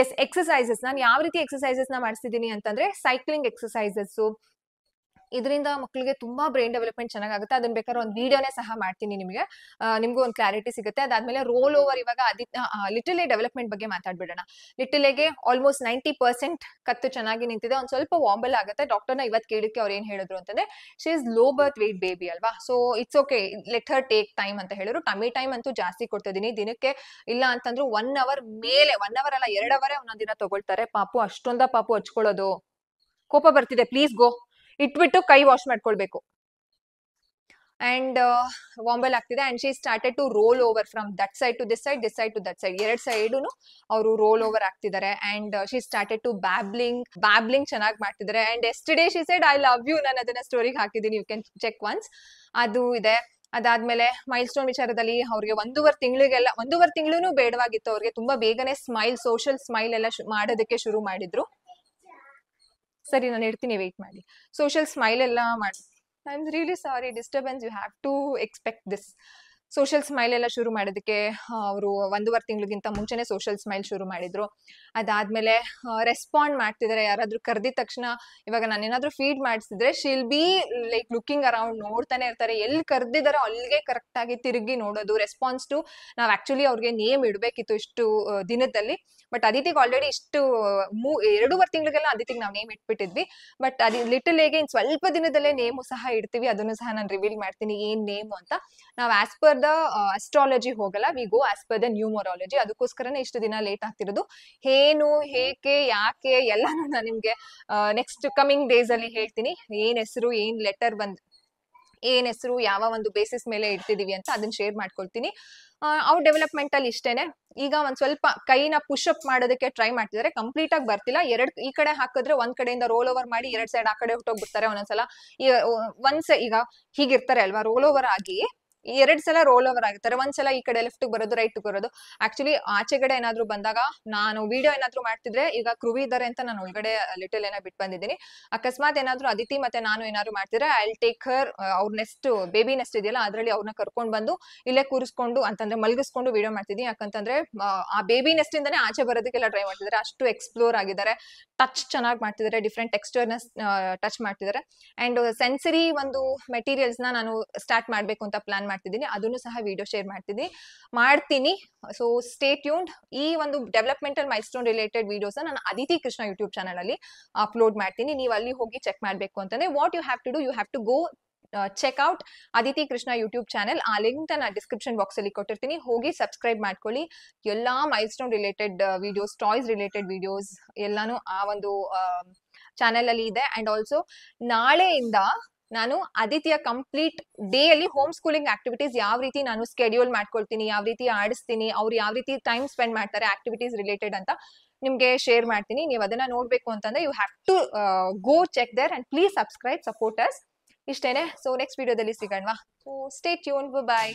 ಎಸ್, ಎಕ್ಸಸೈಸಸ್ ನಾನು ಯಾವ ರೀತಿ ಎಕ್ಸಸೈಸಸ್ ನ ಮಾಡಿಸ್ತಿದ್ದೀನಿ ಅಂತಂದ್ರೆ ಸೈಕ್ಲಿಂಗ್ ಎಕ್ಸಸೈಸಸ್. ಇದರಿಂದ ಮಕ್ಕಳಿಗೆ ತುಂಬಾ ಬ್ರೈನ್ ಡೆವಲಪ್ಮೆಂಟ್ ಚೆನ್ನಾಗುತ್ತೆ. ಅದನ್ನ ಬೇಕಾದ್ರೆ ಒಂದು ವಿಡಿಯೋನೇ ಸಹ ಮಾಡ್ತೀನಿ ನಿಮಗೆ, ನಿಮ್ಗೂ ಒಂದು ಕ್ಲಾರಿಟಿ ಸಿಗುತ್ತೆ. ಅದಾದ್ಮೇಲೆ ರೋಲ್ ಓವರ್. ಇವಾಗ ಲಿಟಲ್ ಎ ಡೆವಲಪ್ಮೆಂಟ್ ಬಗ್ಗೆ ಮಾತಾಡ್ಬಿಡೋಣ. ಲಿಟಲ್ ಎಗೆ ಆಲ್ಮೋಸ್ಟ್ 90% ಕತ್ತು ಚೆನ್ನಾಗಿ ನಿಂತಿದೆ. ಒಂದ್ ಸ್ವಲ್ಪ ವಾಂಬಲ್ ಆಗುತ್ತೆ. ಡಾಕ್ಟರ್ನ ಇವತ್ತು ಕೇಳಕ್ಕೆ ಅವ್ರು ಏನ್ ಹೇಳಿದ್ರು ಅಂತಂದ್ರೆ, she is low birth weight baby ಅಲ್ವಾ, so it's okay, let her take time ಅಂತ ಹೇಳಿದ್ರು. ಟಮಿ ಟೈಮ್ ಅಂತೂ ಜಾಸ್ತಿ ಕೊಡ್ತಿದ್ದೀನಿ ದಿನಕ್ಕೆ. ಇಲ್ಲ ಅಂತಂದ್ರು 1 hour ಮೇಲೆ, 1 hour ಅಲ್ಲ 2 hour ಒಂದೊಂದಿನ ತಗೊಳ್ತಾರೆ. ಪಾಪು ಅಷ್ಟೊಂದ ಪಾಪು ಹಚ್ಕೊಳ್ಳೋದು. ಕೋಪ ಬರ್ತಿದೆ, ಪ್ಲೀಸ್ ಗೋ. ಇಟ್ಬಿಟ್ಟು ಕೈ ವಾಶ್ ಮಾಡ್ಕೊಳ್ಬೇಕು. ಅಂಡ್ ವಾಂಬಲ್ ಆಗ್ತಿದೆ. And she started to roll over from that side to this side, this side to that side. 2 ಸೈಡುನು ಅವರು ರೋಲ್ ಓವರ್ ಆಗ್ತಿದ್ದಾರೆ. And she started to babbling ಚೆನ್ನಾಗಿ ಮಾಡ್ತಿದ್ದಾರೆ. And yesterday she said I love you. ನಾನು ಅದನ್ನ ಸ್ಟೋರಿಗೆ ಹಾಕಿದ್ದೀನಿ, you can check once. ಅದು ಇದೆ. ಅದಾದ್ಮೇಲೆ ಮೈಲ್ ಸ್ಟೋನ್ ವಿಚಾರದಲ್ಲಿ ಅವ್ರಿಗೆ 1.5 ತಿಂಗಳು ಬೇಡವಾಗಿತ್ತು. ಅವ್ರಿಗೆ ತುಂಬಾ ಬೇಗನೆ ಸೋಷಿಯಲ್ ಸ್ಮೈಲ್ ಎಲ್ಲ ಮಾಡೋದಕ್ಕೆ ಶುರು ಮಾಡಿದ್ರು. ಸರಿ, ನಾನು ಇಡ್ತೀನಿ, ವೇಟ್ ಮಾಡಿ. ಸೋಷಿಯಲ್ ಸ್ಮೈಲ್ ಎಲ್ಲ ಮಾಡಿ. I am really sorry, disturbance, you have to expect this. Social smile ಎಲ್ಲ ಶುರು ಮಾಡೋದಕ್ಕೆ ಅವರು 1.5 ತಿಂಗಳಿಗಿಂತ ಮುಂಚೆನೆ ಸೋಷಿಯಲ್ ಸ್ಮೈಲ್ ಶುರು ಮಾಡಿದ್ರು. ಅದಾದ್ಮೇಲೆ ರೆಸ್ಪಾಂಡ್ ಮಾಡ್ತಿದ್ದಾರೆ. ಯಾರಾದ್ರೂ ಕರೆದಿದ ತಕ್ಷಣ, ಇವಾಗ ನಾನು ಏನಾದ್ರೂ ಫೀಡ್ ಮಾಡಿಸಿದ್ರೆ she'll be like looking around, ನೋಡ್ತಾನೆ ಇರ್ತಾರೆ. ಎಲ್ಲಿ ಕರೆದಿದಾರೋ ಅಲ್ಲಿಗೆ ಕರೆಕ್ಟ್ ಆಗಿ ತಿರುಗಿ ನೋಡೋದು. ರೆಸ್ಪಾನ್ಸ್ ಟು, ನಾವ್ ಆಕ್ಚುಲಿ ಅವ್ರಿಗೆ ನೇಮ್ ಇಡ್ಬೇಕಿತ್ತು ಇಷ್ಟು ದಿನದಲ್ಲಿ, ಬಟ್ ಅದಿತಿಗೆ ಆಲ್ರೆಡಿ ಇಷ್ಟು 2.5 ತಿಂಗಳಿಗೆಲ್ಲ ಅದಿತಿಗೆ ನಾವು ನೇಮ್ ಇಟ್ಬಿಟ್ಟಿದ್ವಿ. ಬಟ್ ಅದು ಲಿಟಲ್ ಹೇಗೆ ಇನ್ ಸ್ವಲ್ಪ ದಿನದಲ್ಲೇ ನೇಮು ಸಹ ಇಡ್ತೀವಿ. ಅದನ್ನು ಸಹ ನಾನು ರಿವೀಲ್ ಮಾಡ್ತೀನಿ ಏನ್ ನೇಮು ಅಂತ. ನಾವು ಆಸ್ ಪರ್ ದ ಅಸ್ಟ್ರಾಲಜಿ ಹೋಗಲ್ಲ, we go as per the numerology. ಅದಕ್ಕೋಸ್ಕರನೇ ಇಷ್ಟು ದಿನ ಲೇಟ್ ಆಗ್ತಿರೋದು. ಏನು, ಹೇಗೆ, ಯಾಕೆ ಎಲ್ಲಾನು ನಾನು ನಿಮ್ಗೆ ನೆಕ್ಸ್ಟ್ ಕಮಿಂಗ್ ಡೇಸ್ ಅಲ್ಲಿ ಹೇಳ್ತೀನಿ. ಏನ್ ಹೆಸರು, ಏನ್ ಲೆಟರ್ ಏನ್ ಹೆಸರು, ಯಾವ ಒಂದು ಬೇಸಿಸ್ ಮೇಲೆ ಇಡ್ತಿದೀವಿ ಅಂತ ಅದನ್ನ ಶೇರ್ ಮಾಡ್ಕೊಳ್ತೀನಿ. ಅವ್ರ ಡೆವಲಪ್ಮೆಂಟ್ ಅಲ್ಲಿ ಇಷ್ಟೇನೆ. ಈಗ ಒಂದ್ ಸ್ವಲ್ಪ ಕೈನ ಪುಷ್ ಅಪ್ ಮಾಡೋದಕ್ಕೆ ಟ್ರೈ ಮಾಡ್ತಿದ್ದಾರೆ. ಕಂಪ್ಲೀಟ್ ಆಗಿ ಬರ್ತಿಲ್ಲ. ಈ ಕಡೆ ಹಾಕಿದ್ರೆ ಒಂದ್ ಕಡೆಯಿಂದ ರೋಲ್ ಓವರ್ ಮಾಡಿ 2 ಸೈಡ್ ಆ ಕಡೆ ಹೊಟ್ಟೋಗ್ಬಿಡ್ತಾರೆ ಒಂದೊಂದ್ಸಲ. ಈಗ ಹೀಗಿರ್ತಾರೆ ಅಲ್ವಾ, ರೋಲ್ ಓವರ್ ಆಗಿ 2 ಸಲ ರೋಲ್ ಓವರ್ ಆಗಿರ್ತಾರೆ. ಒಂದ್ಸಲ ಈ ಕಡೆ ಲೆಫ್ಟ್ ಬರೋದು, ರೈಟ್ ಬರೋದು. ಆಕ್ಚುಲಿ ಆಚೆಗಡೆ ಏನಾದ್ರು ಬಂದಾಗ, ನಾನು ವಿಡಿಯೋ ಏನಾದ್ರು ಮಾಡ್ತಿದ್ರೆ, ಈಗ ಕ್ರುವಿ ಇದಾರೆ ಅಂತ ನಾನು ಒಳಗಡೆ ಲಿಟಲ್ ಏನ ಬಿಟ್ಟು ಬಂದಿದ್ದೀನಿ. ಅಕಸ್ಮಾತ್ ಏನಾದ್ರು ಅದಿತಿ ಮತ್ತೆ ನಾನು ಏನಾದ್ರು ಮಾಡ್ತಿದ್ರೆ, ಐ ವಿಲ್ ಟೇಕ್ ಹರ್, ಅವ್ರ ನೆಸ್ಟ್ ಬೇಬಿ ನೆಸ್ಟ್ ಇದೆಯಲ್ಲ ಅದ್ರಲ್ಲಿ ಅವ್ರನ್ನ ಕರ್ಕೊಂಡ್ ಬಂದು ಇಲ್ಲೇ ಕೂರಿಸ್ಕೊಂಡು, ಅಂತಂದ್ರೆ ಮಲಗಿಸ್ಕೊಂಡು ವಿಡಿಯೋ ಮಾಡ್ತಿದ್ದೀನಿ. ಯಾಕಂತಂದ್ರೆ ಆ ಬೇಬಿ ನೆಸ್ಟ್ ಇಂದಾನೆ ಆಚೆ ಬರೋದಕ್ಕೆಲ್ಲ ಟ್ರೈ ಮಾಡ್ತಿದ್ದಾರೆ. ಅಷ್ಟು ಎಕ್ಸ್ಪ್ಲೋರ್ ಆಗಿದ್ದಾರೆ. ಟಚ್ ಚೆನ್ನಾಗಿ ಮಾಡ್ತಿದ್ದಾರೆ. ಡಿಫ್ರೆಂಟ್ ಟೆಕ್ಸ್ಚರ್ನ ಟಚ್ ಮಾಡ್ತಿದ್ದಾರೆ. ಅಂಡ್ ಸೆನ್ಸರಿ ಒಂದು ಮೆಟೀರಿಯಲ್ಸ್ ನಾನು ಸ್ಟಾರ್ಟ್ ಮಾಡ್ಬೇಕು ಅಂತ ಪ್ಲಾನ್ ಮಾಡ್ತಿದ್ದೀನಿ. ಅದನ್ನು ಸಹ ವಿಡಿಯೋ ಶೇರ್ ಮಾಡ್ತೀನಿ. So stay tuned. ಈ ಒಂದು ಡೆವಲಪ್ಮೆಂಟಲ್ ಮೈಲ್ಸ್ಟೋನ್ ರಿಲೇಟೆಡ್ ವಿಡಿಯೋಸ್ ನಾನು ಅದಿತಿ ಕೃಷ್ಣ ಯೂಟ್ಯೂಬ್ ಚಾನಲ್ ಅಲ್ಲಿ ಅಪ್ಲೋಡ್ ಮಾಡ್ತೀನಿ. ನೀವು ಅಲ್ಲಿ ಹೋಗಿ ಚೆಕ್ ಮಾಡ್ಬೇಕು ಅಂತಂದ್ರೆ what you have to do, you have to go check out Aditi Krishna YouTube channel. ಆ ಲಿಂಕ್ ನಾನು ಡಿಸ್ಕ್ರಿಪ್ಷನ್ ಬಾಕ್ಸ್ ಅಲ್ಲಿ ಕೊಟ್ಟಿರ್ತೀನಿ, ಹೋಗಿ ಸಬ್ಸ್ಕ್ರೈಬ್ ಮಾಡ್ಕೊಳ್ಳಿ. ಎಲ್ಲಾ milestone related videos, toys related videos ಎಲ್ಲಾನು ಆ ಒಂದು ಚಾನೆಲ್ ಅಲ್ಲಿ ಇದೆ. ಅಂಡ್ ಆಲ್ಸೋ ನಾಳೆಯಿಂದ ನಾನು ಆದಿತ್ಯ ಕಂಪ್ಲೀಟ್ ಡೇ ಅಲ್ಲಿ ಹೋಮ್ ಸ್ಕೂಲಿಂಗ್ ಆಕ್ಟಿವಿಟೀಸ್ ಯಾವ ರೀತಿ ನಾನು ಸ್ಕೆಡ್ಯೂಲ್ ಮಾಡ್ಕೊಳ್ತೀನಿ, ಯಾವ ರೀತಿ ಆಡಿಸ್ತೀನಿ, ಅವ್ರು ಯಾವ ರೀತಿ ಟೈಮ್ ಸ್ಪೆಂಡ್ ಮಾಡ್ತಾರೆ ಆಕ್ಟಿವಿಟೀಸ್ ರಿಲೇಟೆಡ್ ಅಂತ ನಿಮ್ಗೆ ಶೇರ್ ಮಾಡ್ತೀನಿ. ನೀವು ಅದನ್ನ ನೋಡ್ಬೇಕು ಅಂತಂದ್ರೆ you have to go check there and please subscribe, support us. ಇಷ್ಟೇನೆ. ಸೊ ನೆಕ್ಸ್ಟ್ ವಿಡಿಯೋದಲ್ಲಿ ಸಿಗೋಣವಾ. ಸೊ ಸ್ಟೇ ಟ್ಯೂನ್, ಬಾಯ್.